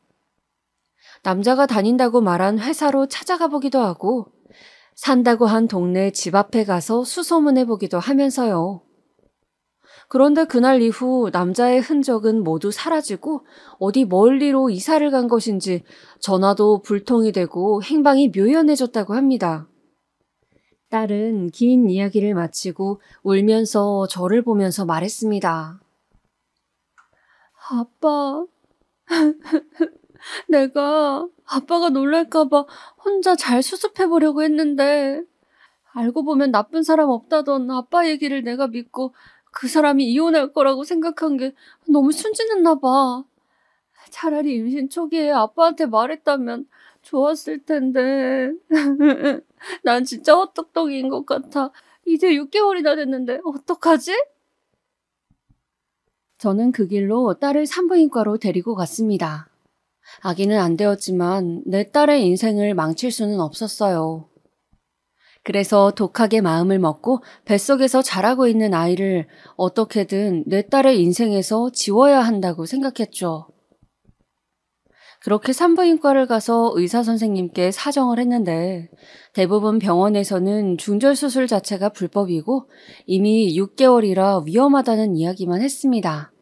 남자가 다닌다고 말한 회사로 찾아가 보기도 하고 산다고 한 동네 집 앞에 가서 수소문해 보기도 하면서요. 그런데 그날 이후 남자의 흔적은 모두 사라지고 어디 멀리로 이사를 간 것인지 전화도 불통이 되고 행방이 묘연해졌다고 합니다. 딸은 긴 이야기를 마치고 울면서 저를 보면서 말했습니다. 아빠, 내가 아빠가 놀랄까봐 혼자 잘 수습해보려고 했는데 알고 보면 나쁜 사람 없다던 아빠 얘기를 내가 믿고 그 사람이 이혼할 거라고 생각한 게 너무 순진했나 봐. 차라리 임신 초기에 아빠한테 말했다면 좋았을 텐데. 난 진짜 헛똑똑이인 것 같아. 이제 6개월이나 됐는데 어떡하지? 저는 그 길로 딸을 산부인과로 데리고 갔습니다. 아기는 안 되었지만 내 딸의 인생을 망칠 수는 없었어요. 그래서 독하게 마음을 먹고 뱃속에서 자라고 있는 아이를 어떻게든 내 딸의 인생에서 지워야 한다고 생각했죠. 그렇게 산부인과를 가서 의사 선생님께 사정을 했는데 대부분 병원에서는 중절 수술 자체가 불법이고 이미 6개월이라 위험하다는 이야기만 했습니다.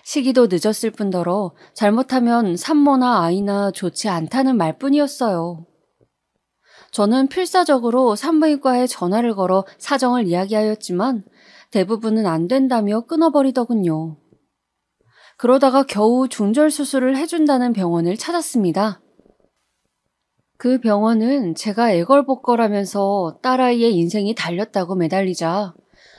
시기도 늦었을 뿐더러 잘못하면 산모나 아이나 좋지 않다는 말뿐이었어요. 저는 필사적으로 산부인과에 전화를 걸어 사정을 이야기하였지만 대부분은 안 된다며 끊어버리더군요. 그러다가 겨우 중절 수술을 해준다는 병원을 찾았습니다. 그 병원은 제가 애걸복걸하면서 딸아이의 인생이 달렸다고 매달리자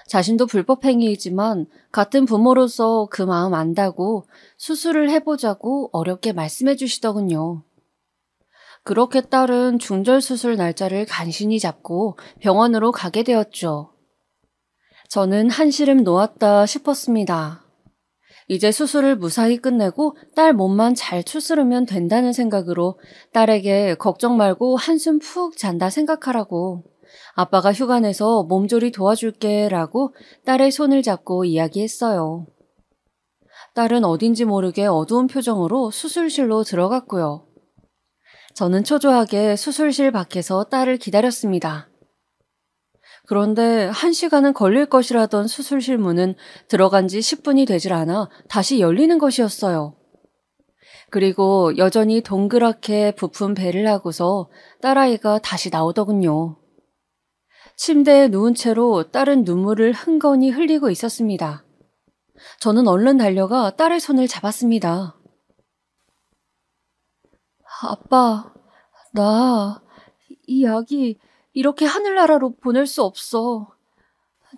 자신도 불법행위이지만 같은 부모로서 그 마음 안다고 수술을 해보자고 어렵게 말씀해 주시더군요. 그렇게 딸은 중절 수술 날짜를 간신히 잡고 병원으로 가게 되었죠. 저는 한시름 놓았다 싶었습니다. 이제 수술을 무사히 끝내고 딸 몸만 잘 추스르면 된다는 생각으로 딸에게 걱정 말고 한숨 푹 잔다 생각하라고, 아빠가 휴가 내서 몸조리 도와줄게 라고 딸의 손을 잡고 이야기했어요. 딸은 어딘지 모르게 어두운 표정으로 수술실로 들어갔고요. 저는 초조하게 수술실 밖에서 딸을 기다렸습니다. 그런데 1시간은 걸릴 것이라던 수술실 문은 들어간 지 10분이 되질 않아 다시 열리는 것이었어요. 그리고 여전히 동그랗게 부푼 배를 하고서 딸아이가 다시 나오더군요. 침대에 누운 채로 딸은 눈물을 흥건히 흘리고 있었습니다. 저는 얼른 달려가 딸의 손을 잡았습니다. 아빠, 나 이 아기 이렇게 하늘나라로 보낼 수 없어.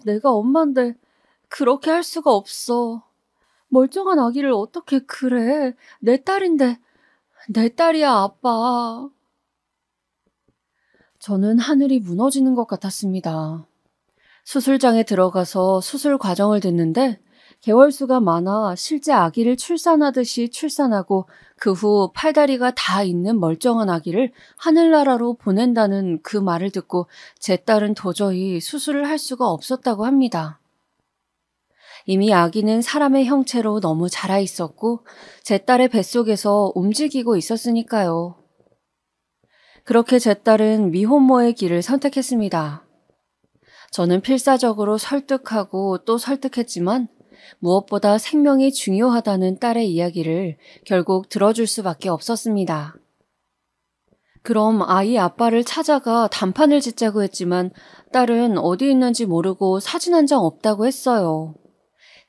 내가 엄마인데 그렇게 할 수가 없어. 멀쩡한 아기를 어떻게 그래. 내 딸인데. 내 딸이야, 아빠. 저는 하늘이 무너지는 것 같았습니다. 수술장에 들어가서 수술 과정을 듣는데 개월수가 많아 실제 아기를 출산하듯이 출산하고 그 후 팔다리가 다 있는 멀쩡한 아기를 하늘나라로 보낸다는 그 말을 듣고 제 딸은 도저히 수술을 할 수가 없었다고 합니다. 이미 아기는 사람의 형체로 너무 자라 있었고 제 딸의 뱃속에서 움직이고 있었으니까요. 그렇게 제 딸은 미혼모의 길을 선택했습니다. 저는 필사적으로 설득하고 또 설득했지만 무엇보다 생명이 중요하다는 딸의 이야기를 결국 들어줄 수밖에 없었습니다. 그럼 아이 아빠를 찾아가 단판을 짓자고 했지만 딸은 어디 있는지 모르고 사진 한 장 없다고 했어요.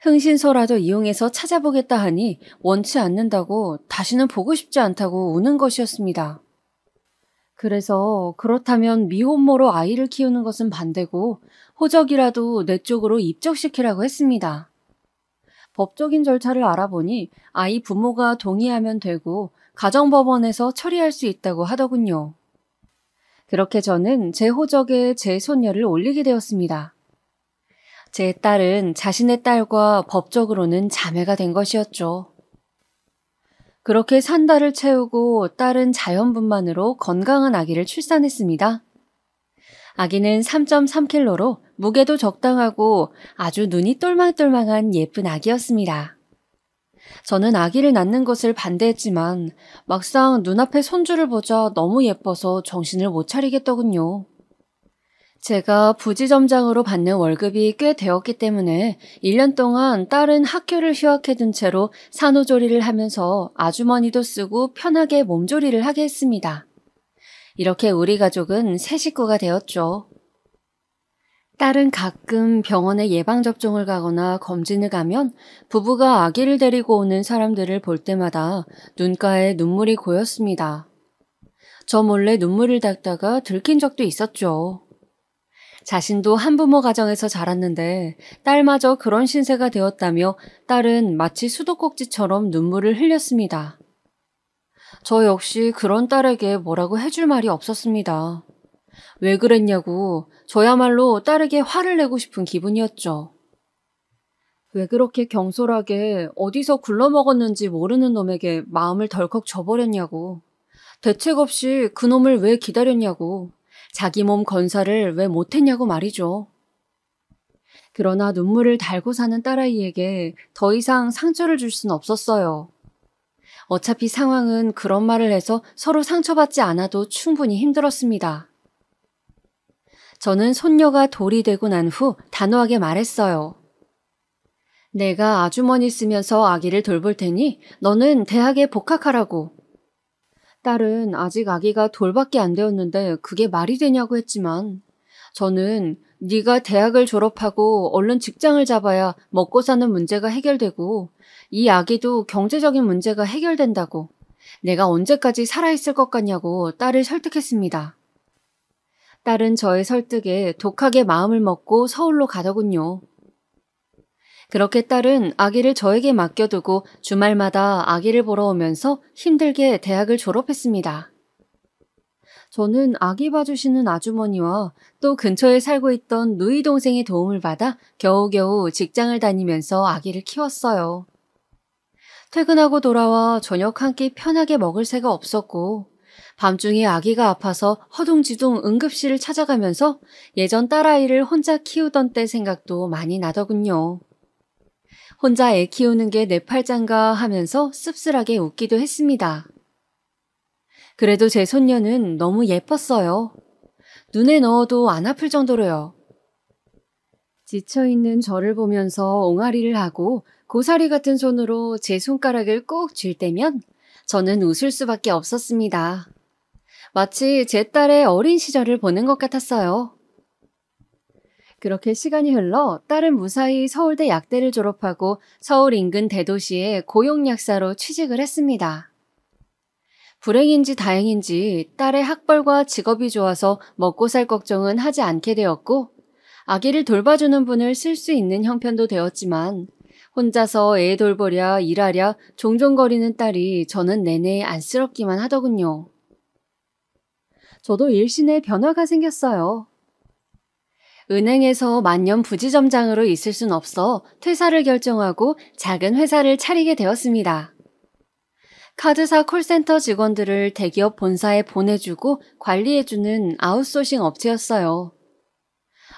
흥신소라도 이용해서 찾아보겠다 하니 원치 않는다고, 다시는 보고 싶지 않다고 우는 것이었습니다. 그래서 그렇다면 미혼모로 아이를 키우는 것은 반대고 호적이라도 내 쪽으로 입적시키라고 했습니다. 법적인 절차를 알아보니 아이 부모가 동의하면 되고 가정법원에서 처리할 수 있다고 하더군요. 그렇게 저는 제 호적에 제 손녀를 올리게 되었습니다. 제 딸은 자신의 딸과 법적으로는 자매가 된 것이었죠. 그렇게 3달을 채우고 딸은 자연분만으로 건강한 아기를 출산했습니다. 아기는 3.3kg로 무게도 적당하고 아주 눈이 똘망똘망한 예쁜 아기였습니다. 저는 아기를 낳는 것을 반대했지만 막상 눈앞에 손주를 보자 너무 예뻐서 정신을 못 차리겠더군요. 제가 부지점장으로 받는 월급이 꽤 되었기 때문에 1년 동안 딸은 학교를 휴학해둔 채로 산후조리를 하면서 아주머니도 쓰고 편하게 몸조리를 하게 했습니다. 이렇게 우리 가족은 새 식구가 되었죠. 딸은 가끔 병원에 예방접종을 가거나 검진을 가면 부부가 아기를 데리고 오는 사람들을 볼 때마다 눈가에 눈물이 고였습니다. 저 몰래 눈물을 닦다가 들킨 적도 있었죠. 자신도 한부모 가정에서 자랐는데 딸마저 그런 신세가 되었다며 딸은 마치 수도꼭지처럼 눈물을 흘렸습니다. 저 역시 그런 딸에게 뭐라고 해줄 말이 없었습니다. 왜 그랬냐고 저야말로 딸에게 화를 내고 싶은 기분이었죠. 왜 그렇게 경솔하게 어디서 굴러먹었는지 모르는 놈에게 마음을 덜컥 줘버렸냐고. 대책 없이 그놈을 왜 기다렸냐고. 자기 몸 건사를 왜 못했냐고 말이죠. 그러나 눈물을 달고 사는 딸아이에게 더 이상 상처를 줄 수는 없었어요. 어차피 상황은 그런 말을 해서 서로 상처받지 않아도 충분히 힘들었습니다. 저는 손녀가 돌이 되고 난 후 단호하게 말했어요. 내가 아주머니 쓰면서 아기를 돌볼 테니 너는 대학에 복학하라고. 딸은 아직 아기가 돌밖에 안 되었는데 그게 말이 되냐고 했지만 저는 네가 대학을 졸업하고 얼른 직장을 잡아야 먹고 사는 문제가 해결되고 이 아기도 경제적인 문제가 해결된다고, 내가 언제까지 살아있을 것 같냐고 딸을 설득했습니다. 딸은 저의 설득에 독하게 마음을 먹고 서울로 가더군요. 그렇게 딸은 아기를 저에게 맡겨두고 주말마다 아기를 보러 오면서 힘들게 대학을 졸업했습니다. 저는 아기 봐주시는 아주머니와 또 근처에 살고 있던 누이 동생의 도움을 받아 겨우겨우 직장을 다니면서 아기를 키웠어요. 퇴근하고 돌아와 저녁 한 끼 편하게 먹을 새가 없었고 밤중에 아기가 아파서 허둥지둥 응급실을 찾아가면서 예전 딸아이를 혼자 키우던 때 생각도 많이 나더군요. 혼자 애 키우는 게 내 팔짱가 하면서 씁쓸하게 웃기도 했습니다. 그래도 제 손녀는 너무 예뻤어요. 눈에 넣어도 안 아플 정도로요. 지쳐있는 저를 보면서 옹알이를 하고 고사리 같은 손으로 제 손가락을 꾹 쥘 때면 저는 웃을 수밖에 없었습니다. 마치 제 딸의 어린 시절을 보는 것 같았어요. 그렇게 시간이 흘러 딸은 무사히 서울대 약대를 졸업하고 서울 인근 대도시의 고용약사로 취직을 했습니다. 불행인지 다행인지 딸의 학벌과 직업이 좋아서 먹고 살 걱정은 하지 않게 되었고 아기를 돌봐주는 분을 쓸 수 있는 형편도 되었지만 혼자서 애 돌보랴 일하랴 종종거리는 딸이 저는 내내 안쓰럽기만 하더군요. 저도 일신에 변화가 생겼어요. 은행에서 만년 부지점장으로 있을 순 없어 퇴사를 결정하고 작은 회사를 차리게 되었습니다. 카드사 콜센터 직원들을 대기업 본사에 보내주고 관리해주는 아웃소싱 업체였어요.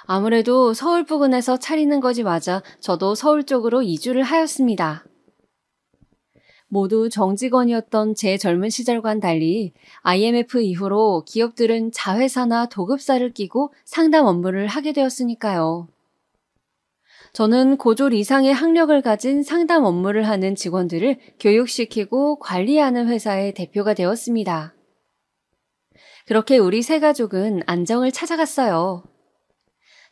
아무래도 서울 부근에서 차리는 것이 맞아 저도 서울 쪽으로 이주를 하였습니다. 모두 정직원이었던 제 젊은 시절과는 달리 IMF 이후로 기업들은 자회사나 도급사를 끼고 상담 업무를 하게 되었으니까요. 저는 고졸 이상의 학력을 가진 상담 업무를 하는 직원들을 교육시키고 관리하는 회사의 대표가 되었습니다. 그렇게 우리 세 가족은 안정을 찾아갔어요.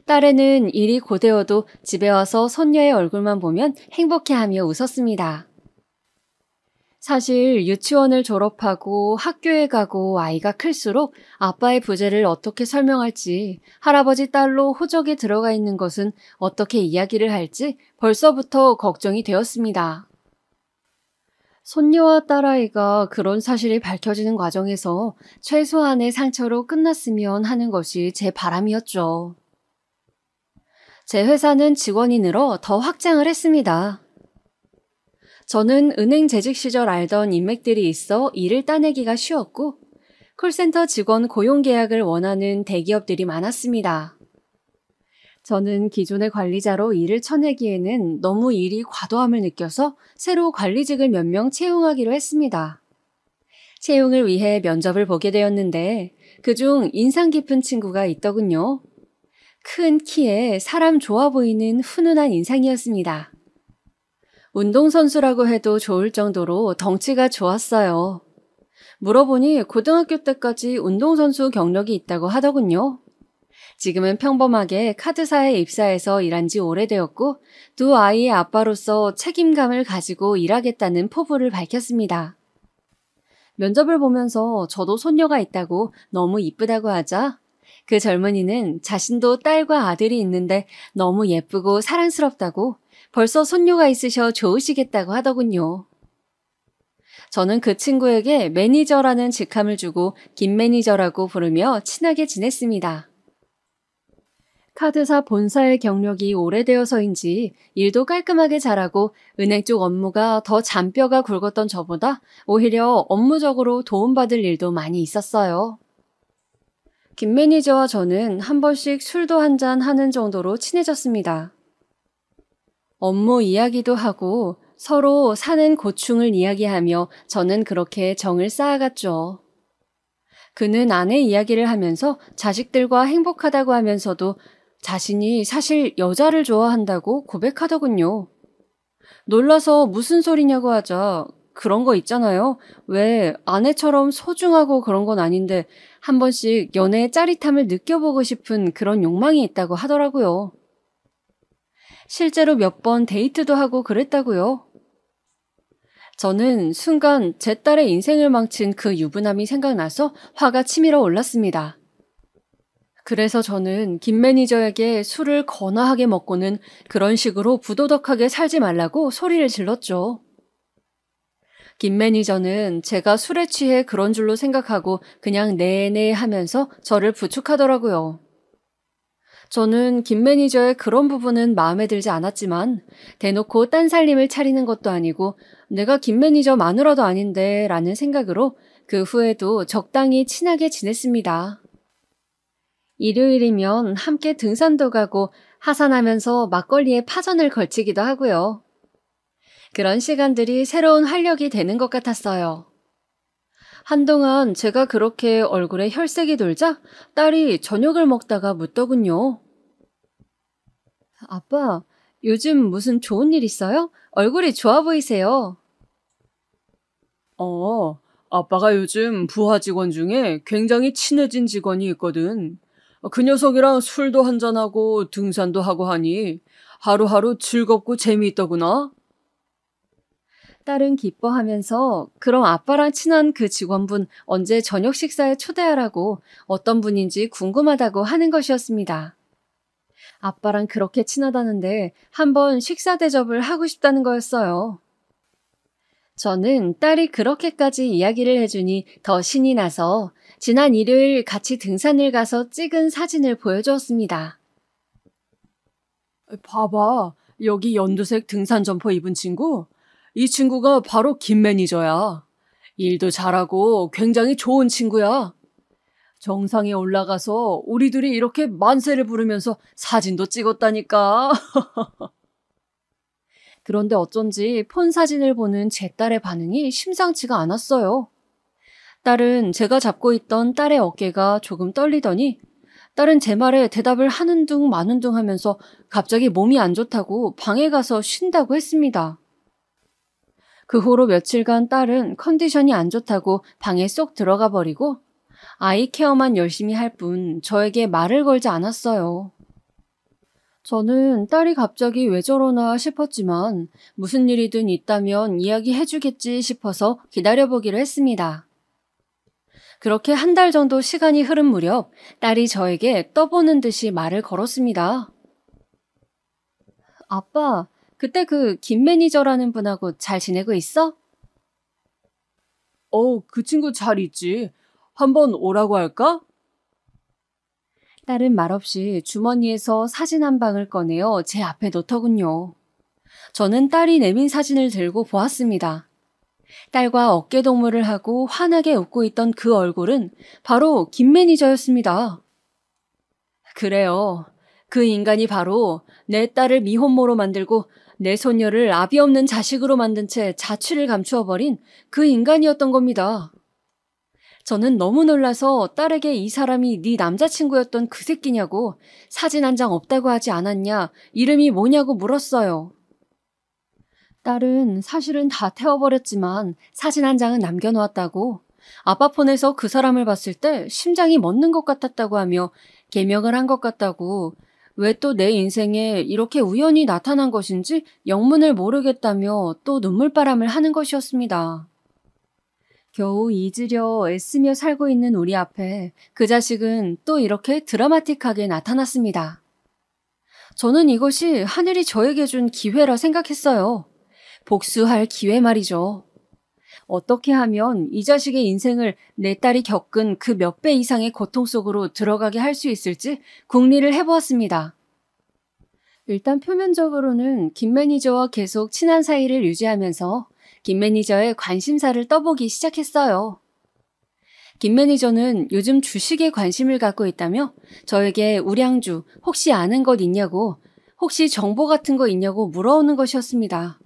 딸애는 일이 고되어도 집에 와서 손녀의 얼굴만 보면 행복해하며 웃었습니다. 사실 유치원을 졸업하고 학교에 가고 아이가 클수록 아빠의 부재를 어떻게 설명할지, 할아버지 딸로 호적에 들어가 있는 것은 어떻게 이야기를 할지 벌써부터 걱정이 되었습니다. 손녀와 딸아이가 그런 사실이 밝혀지는 과정에서 최소한의 상처로 끝났으면 하는 것이 제 바람이었죠. 제 회사는 직원이 늘어 더 확장을 했습니다. 저는 은행 재직 시절 알던 인맥들이 있어 일을 따내기가 쉬웠고 콜센터 직원 고용 계약을 원하는 대기업들이 많았습니다. 저는 기존의 관리자로 일을 쳐내기에는 너무 일이 과도함을 느껴서 새로 관리직을 몇 명 채용하기로 했습니다. 채용을 위해 면접을 보게 되었는데 그중 인상 깊은 친구가 있더군요. 큰 키에 사람 좋아 보이는 훈훈한 인상이었습니다. 운동선수라고 해도 좋을 정도로 덩치가 좋았어요. 물어보니 고등학교 때까지 운동선수 경력이 있다고 하더군요. 지금은 평범하게 카드사에 입사해서 일한 지 오래되었고 두 아이의 아빠로서 책임감을 가지고 일하겠다는 포부를 밝혔습니다. 면접을 보면서 저도 손녀가 있다고 너무 이쁘다고 하자 그 젊은이는 자신도 딸과 아들이 있는데 너무 예쁘고 사랑스럽다고 벌써 손녀가 있으셔 좋으시겠다고 하더군요. 저는 그 친구에게 매니저라는 직함을 주고 김 매니저라고 부르며 친하게 지냈습니다. 카드사 본사의 경력이 오래되어서인지 일도 깔끔하게 잘하고 은행 쪽 업무가 더 잔뼈가 굵었던 저보다 오히려 업무적으로 도움받을 일도 많이 있었어요. 김 매니저와 저는 한 번씩 술도 한잔 하는 정도로 친해졌습니다. 업무 이야기도 하고 서로 사는 고충을 이야기하며 저는 그렇게 정을 쌓아갔죠. 그는 아내 이야기를 하면서 자식들과 행복하다고 하면서도 자신이 사실 여자를 좋아한다고 고백하더군요. 놀라서 무슨 소리냐고 하자 그런 거 있잖아요. 왜 아내처럼 소중하고 그런 건 아닌데 한 번씩 연애의 짜릿함을 느껴보고 싶은 그런 욕망이 있다고 하더라고요. 실제로 몇 번 데이트도 하고 그랬다고요. 저는 순간 제 딸의 인생을 망친 그 유부남이 생각나서 화가 치밀어 올랐습니다. 그래서 저는 김 매니저에게 술을 거나하게 먹고는 그런 식으로 부도덕하게 살지 말라고 소리를 질렀죠. 김 매니저는 제가 술에 취해 그런 줄로 생각하고 그냥 네네 하면서 저를 부축하더라고요. 저는 김 매니저의 그런 부분은 마음에 들지 않았지만 대놓고 딴 살림을 차리는 것도 아니고 내가 김 매니저 마누라도 아닌데 라는 생각으로 그 후에도 적당히 친하게 지냈습니다. 일요일이면 함께 등산도 가고 하산하면서 막걸리에 파전을 걸치기도 하고요. 그런 시간들이 새로운 활력이 되는 것 같았어요. 한동안 제가 그렇게 얼굴에 혈색이 돌자 딸이 저녁을 먹다가 묻더군요. 아빠, 요즘 무슨 좋은 일 있어요? 얼굴이 좋아 보이세요. 아빠가 요즘 부하 직원 중에 굉장히 친해진 직원이 있거든. 그 녀석이랑 술도 한잔하고 등산도 하고 하니 하루하루 즐겁고 재미있더구나. 딸은 기뻐하면서 그럼 아빠랑 친한 그 직원분 언제 저녁 식사에 초대하라고 어떤 분인지 궁금하다고 하는 것이었습니다. 아빠랑 그렇게 친하다는데 한번 식사 대접을 하고 싶다는 거였어요. 저는 딸이 그렇게까지 이야기를 해주니 더 신이 나서 지난 일요일 같이 등산을 가서 찍은 사진을 보여주었습니다. 봐봐, 여기 연두색 등산 점퍼 입은 친구? 이 친구가 바로 김 매니저야. 일도 잘하고 굉장히 좋은 친구야. 정상에 올라가서 우리 둘이 이렇게 만세를 부르면서 사진도 찍었다니까. 그런데 어쩐지 폰 사진을 보는 제 딸의 반응이 심상치가 않았어요. 딸은 제가 잡고 있던 딸의 어깨가 조금 떨리더니 딸은 제 말에 대답을 하는 둥 마는 둥 하면서 갑자기 몸이 안 좋다고 방에 가서 쉰다고 했습니다. 그 후로 며칠간 딸은 컨디션이 안 좋다고 방에 쏙 들어가 버리고 아이 케어만 열심히 할 뿐 저에게 말을 걸지 않았어요. 저는 딸이 갑자기 왜 저러나 싶었지만 무슨 일이든 있다면 이야기해주겠지 싶어서 기다려보기로 했습니다. 그렇게 한 달 정도 시간이 흐른 무렵 딸이 저에게 떠보는 듯이 말을 걸었습니다. 아빠, 그때 그 김 매니저라는 분하고 잘 지내고 있어? 그 친구 잘 있지. 한번 오라고 할까? 딸은 말없이 주머니에서 사진 한 방을 꺼내어 제 앞에 놓더군요. 저는 딸이 내민 사진을 들고 보았습니다. 딸과 어깨동무를 하고 환하게 웃고 있던 그 얼굴은 바로 김 매니저였습니다. 그래요. 그 인간이 바로 내 딸을 미혼모로 만들고 내 손녀를 아비 없는 자식으로 만든 채 자취를 감추어버린 그 인간이었던 겁니다. 저는 너무 놀라서 딸에게 이 사람이 네 남자친구였던 그 새끼냐고 사진 한 장 없다고 하지 않았냐, 이름이 뭐냐고 물었어요. 딸은 사실은 다 태워버렸지만 사진 한 장은 남겨놓았다고, 아빠 폰에서 그 사람을 봤을 때 심장이 멎는 것 같았다고 하며 개명을 한 것 같다고, 왜 또 내 인생에 이렇게 우연히 나타난 것인지 영문을 모르겠다며 또 눈물바람을 하는 것이었습니다. 겨우 잊으려 애쓰며 살고 있는 우리 앞에 그 자식은 또 이렇게 드라마틱하게 나타났습니다. 저는 이것이 하늘이 저에게 준 기회라 생각했어요. 복수할 기회 말이죠. 어떻게 하면 이 자식의 인생을 내 딸이 겪은 그 몇 배 이상의 고통 속으로 들어가게 할 수 있을지 궁리를 해보았습니다. 일단 표면적으로는 김 매니저와 계속 친한 사이를 유지하면서 김 매니저의 관심사를 떠보기 시작했어요. 김 매니저는 요즘 주식에 관심을 갖고 있다며 저에게 우량주 혹시 아는 것 있냐고, 혹시 정보 같은 거 있냐고 물어오는 것이었습니다.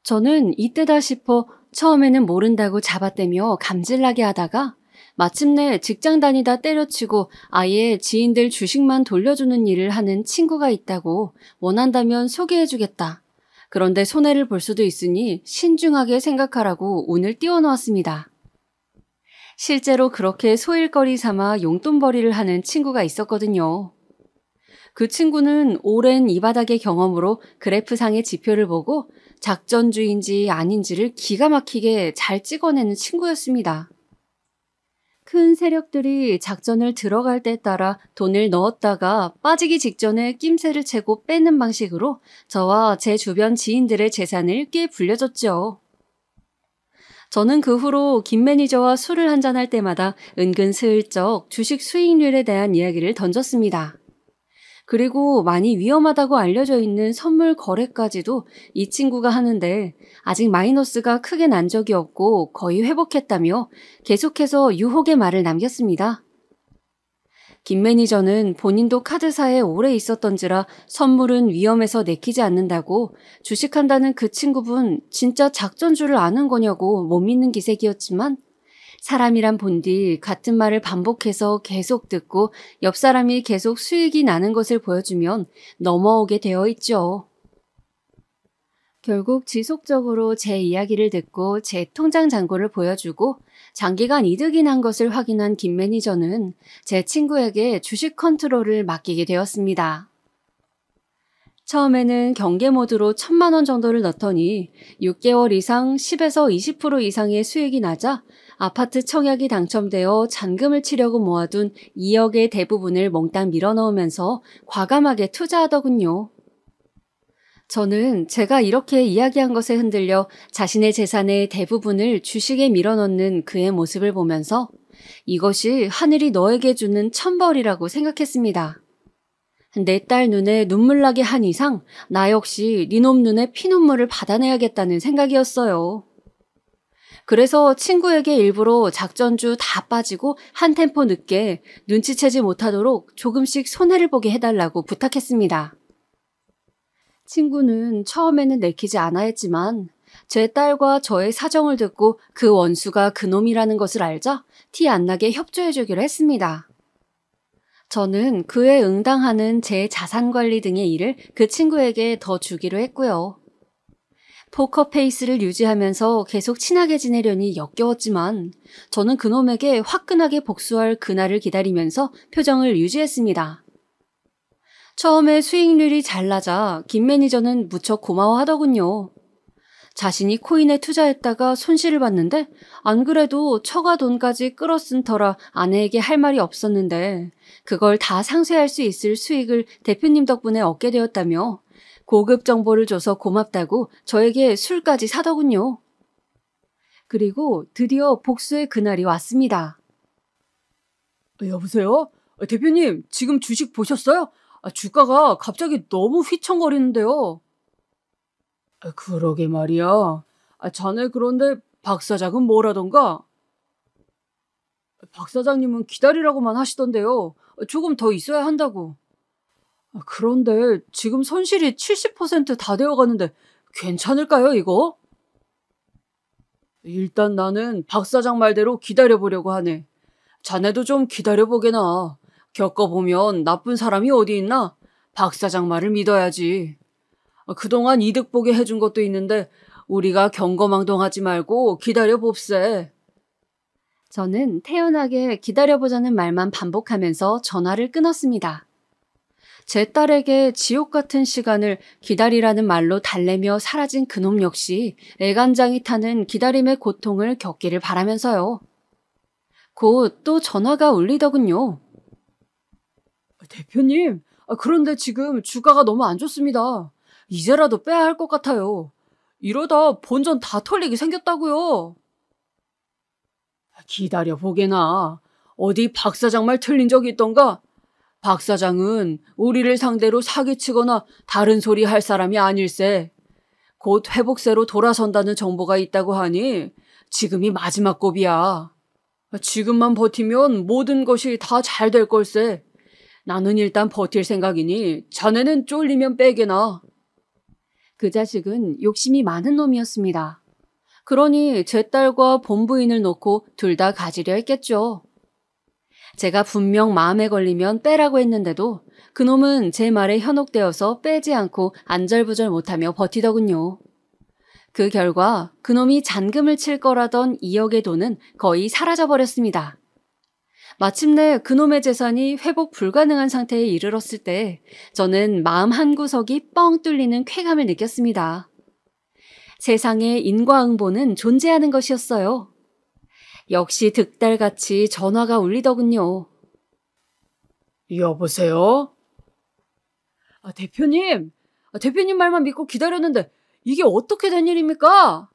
저는 이때다 싶어 처음에는 모른다고 잡아떼며 감질나게 하다가 마침내 직장 다니다 때려치고 아예 지인들 주식만 돌려주는 일을 하는 친구가 있다고 원한다면 소개해주겠다. 그런데 손해를 볼 수도 있으니 신중하게 생각하라고 운을 띄워놓았습니다. 실제로 그렇게 소일거리 삼아 용돈벌이를 하는 친구가 있었거든요. 그 친구는 오랜 이 바닥의 경험으로 그래프상의 지표를 보고 작전주의인지 아닌지를 기가 막히게 잘 찍어내는 친구였습니다. 큰 세력들이 작전을 들어갈 때에 따라 돈을 넣었다가 빠지기 직전에 낌새를 채고 빼는 방식으로 저와 제 주변 지인들의 재산을 꽤 불려줬죠. 저는 그 후로 김 매니저와 술을 한잔할 때마다 은근슬쩍 주식 수익률에 대한 이야기를 던졌습니다. 그리고 많이 위험하다고 알려져 있는 선물 거래까지도 이 친구가 하는데 아직 마이너스가 크게 난 적이 없고 거의 회복했다며 계속해서 유혹의 말을 남겼습니다. 김 매니저는 본인도 카드사에 오래 있었던지라 선물은 위험해서 내키지 않는다고 주식한다는 그 친구분 진짜 작전줄을 아는 거냐고 못 믿는 기색이었지만 사람이란 본디 같은 말을 반복해서 계속 듣고 옆 사람이 계속 수익이 나는 것을 보여주면 넘어오게 되어 있죠. 결국 지속적으로 제 이야기를 듣고 제 통장 잔고를 보여주고 장기간 이득이 난 것을 확인한 김 매니저는 제 친구에게 주식 컨트롤을 맡기게 되었습니다. 처음에는 경계 모드로 1,000만 원 정도를 넣더니 6개월 이상 10에서 20% 이상의 수익이 나자 아파트 청약이 당첨되어 잔금을 치려고 모아둔 2억의 대부분을 몽땅 밀어넣으면서 과감하게 투자하더군요. 저는 제가 이렇게 이야기한 것에 흔들려 자신의 재산의 대부분을 주식에 밀어넣는 그의 모습을 보면서 이것이 하늘이 너에게 주는 천벌이라고 생각했습니다. 내 딸 눈에 눈물 나게 한 이상 나 역시 니놈 눈에 피눈물을 받아내야겠다는 생각이었어요. 그래서 친구에게 일부러 작전주 다 빠지고 한 템포 늦게 눈치채지 못하도록 조금씩 손해를 보게 해달라고 부탁했습니다. 친구는 처음에는 내키지 않아 했지만 제 딸과 저의 사정을 듣고 그 원수가 그놈이라는 것을 알자 티 안 나게 협조해주기로 했습니다. 저는 그에 응당하는 제 자산관리 등의 일을 그 친구에게 더 주기로 했고요. 포커페이스를 유지하면서 계속 친하게 지내려니 역겨웠지만 저는 그놈에게 화끈하게 복수할 그날을 기다리면서 표정을 유지했습니다. 처음에 수익률이 잘 나자 김 매니저는 무척 고마워하더군요. 자신이 코인에 투자했다가 손실을 봤는데 안 그래도 처가 돈까지 끌어쓴 터라 아내에게 할 말이 없었는데 그걸 다 상쇄할 수 있을 수익을 대표님 덕분에 얻게 되었다며 고급 정보를 줘서 고맙다고 저에게 술까지 사더군요. 그리고 드디어 복수의 그날이 왔습니다. 여보세요? 대표님, 지금 주식 보셨어요? 주가가 갑자기 너무 휘청거리는데요. 그러게 말이야. 자네 그런데 박 사장은 뭐라던가? 박 사장님은 기다리라고만 하시던데요. 조금 더 있어야 한다고. 그런데 지금 손실이 70% 되어가는데 괜찮을까요, 이거? 일단 나는 박 사장 말대로 기다려보려고 하네. 자네도 좀 기다려보게나. 겪어보면 나쁜 사람이 어디 있나? 박 사장 말을 믿어야지. 그동안 이득 보게 해준 것도 있는데 우리가 경거망동하지 말고 기다려봅세. 저는 태연하게 기다려보자는 말만 반복하면서 전화를 끊었습니다. 제 딸에게 지옥 같은 시간을 기다리라는 말로 달래며 사라진 그놈 역시 애간장이 타는 기다림의 고통을 겪기를 바라면서요. 곧 또 전화가 울리더군요. 대표님, 그런데 지금 주가가 너무 안 좋습니다. 이제라도 빼야 할 것 같아요. 이러다 본전 다 털리게 생겼다고요. 기다려보게나. 어디 박 사장 말 틀린 적이 있던가? 박 사장은 우리를 상대로 사기치거나 다른 소리 할 사람이 아닐세. 곧 회복세로 돌아선다는 정보가 있다고 하니 지금이 마지막 고비야. 지금만 버티면 모든 것이 다 잘 될 걸세. 나는 일단 버틸 생각이니 자네는 쫄리면 빼게나. 그 자식은 욕심이 많은 놈이었습니다. 그러니 제 딸과 본부인을 놓고 둘 다 가지려 했겠죠. 제가 분명 마음에 걸리면 빼라고 했는데도 그놈은 제 말에 현혹되어서 빼지 않고 안절부절 못하며 버티더군요. 그 결과 그놈이 잔금을 칠 거라던 2억의 돈은 거의 사라져버렸습니다. 마침내 그놈의 재산이 회복 불가능한 상태에 이르렀을 때 저는 마음 한구석이 뻥 뚫리는 쾌감을 느꼈습니다. 세상에 인과응보는 존재하는 것이었어요. 역시 득달같이 전화가 울리더군요. 여보세요? 대표님 말만 믿고 기다렸는데 이게 어떻게 된 일입니까?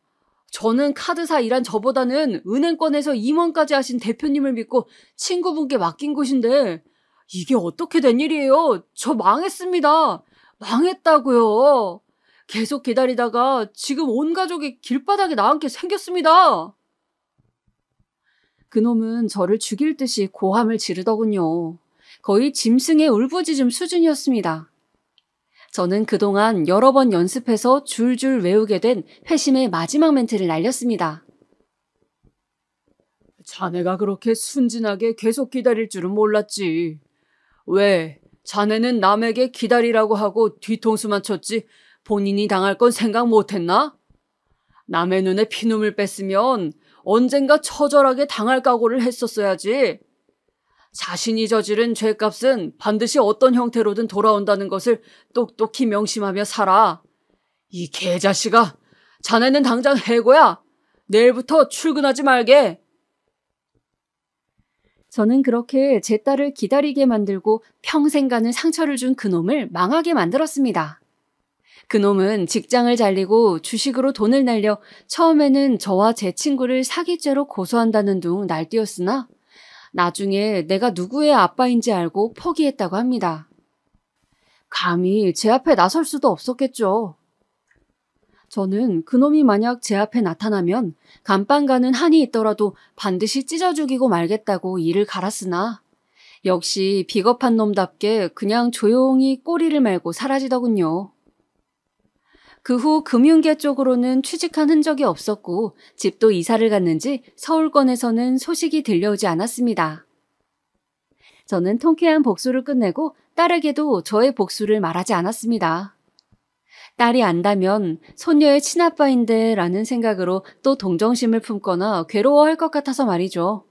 저는 카드사 일한 저보다는 은행권에서 임원까지 하신 대표님을 믿고 친구분께 맡긴 곳인데 이게 어떻게 된 일이에요? 저 망했습니다. 망했다고요. 계속 기다리다가 지금 온 가족이 길바닥에 나앉게 생겼습니다. 그놈은 저를 죽일 듯이 고함을 지르더군요. 거의 짐승의 울부짖음 수준이었습니다. 저는 그동안 여러 번 연습해서 줄줄 외우게 된 회심의 마지막 멘트를 날렸습니다. 자네가 그렇게 순진하게 계속 기다릴 줄은 몰랐지. 왜? 자네는 남에게 기다리라고 하고 뒤통수만 쳤지 본인이 당할 건 생각 못했나? 남의 눈에 피눈물 뺐으면 언젠가 처절하게 당할 각오를 했었어야지. 자신이 저지른 죄값은 반드시 어떤 형태로든 돌아온다는 것을 똑똑히 명심하며 살아. 이 개자식아, 자네는 당장 해고야. 내일부터 출근하지 말게. 저는 그렇게 제 딸을 기다리게 만들고 평생 가는 상처를 준 그놈을 망하게 만들었습니다. 그놈은 직장을 잘리고 주식으로 돈을 날려 처음에는 저와 제 친구를 사기죄로 고소한다는 둥 날뛰었으나 나중에 내가 누구의 아빠인지 알고 포기했다고 합니다. 감히 제 앞에 나설 수도 없었겠죠. 저는 그놈이 만약 제 앞에 나타나면 감방 가는 한이 있더라도 반드시 찢어 죽이고 말겠다고 이를 갈았으나 역시 비겁한 놈답게 그냥 조용히 꼬리를 말고 사라지더군요. 그 후 금융계 쪽으로는 취직한 흔적이 없었고 집도 이사를 갔는지 서울권에서는 소식이 들려오지 않았습니다. 저는 통쾌한 복수를 끝내고 딸에게도 저의 복수를 말하지 않았습니다. 딸이 안다면 손녀의 친아빠인데 라는 생각으로 또 동정심을 품거나 괴로워할 것 같아서 말이죠.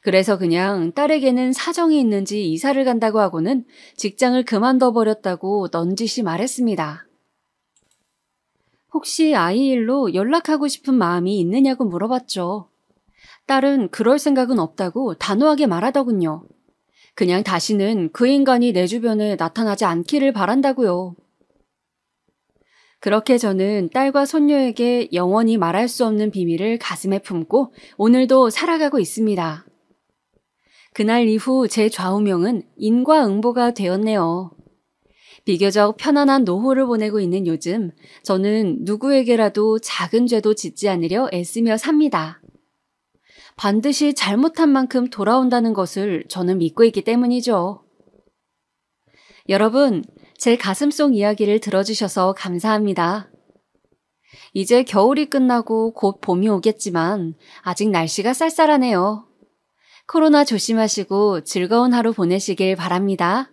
그래서 그냥 딸에게는 사정이 있는지 이사를 간다고 하고는 직장을 그만둬버렸다고 넌지시 말했습니다. 혹시 아이 일로 연락하고 싶은 마음이 있느냐고 물어봤죠. 딸은 그럴 생각은 없다고 단호하게 말하더군요. 그냥 다시는 그 인간이 내 주변에 나타나지 않기를 바란다고요. 그렇게 저는 딸과 손녀에게 영원히 말할 수 없는 비밀을 가슴에 품고 오늘도 살아가고 있습니다. 그날 이후 제 좌우명은 인과응보가 되었네요. 비교적 편안한 노후를 보내고 있는 요즘 저는 누구에게라도 작은 죄도 짓지 않으려 애쓰며 삽니다. 반드시 잘못한 만큼 돌아온다는 것을 저는 믿고 있기 때문이죠. 여러분, 제 가슴속 이야기를 들어주셔서 감사합니다. 이제 겨울이 끝나고 곧 봄이 오겠지만 아직 날씨가 쌀쌀하네요. 코로나 조심하시고 즐거운 하루 보내시길 바랍니다.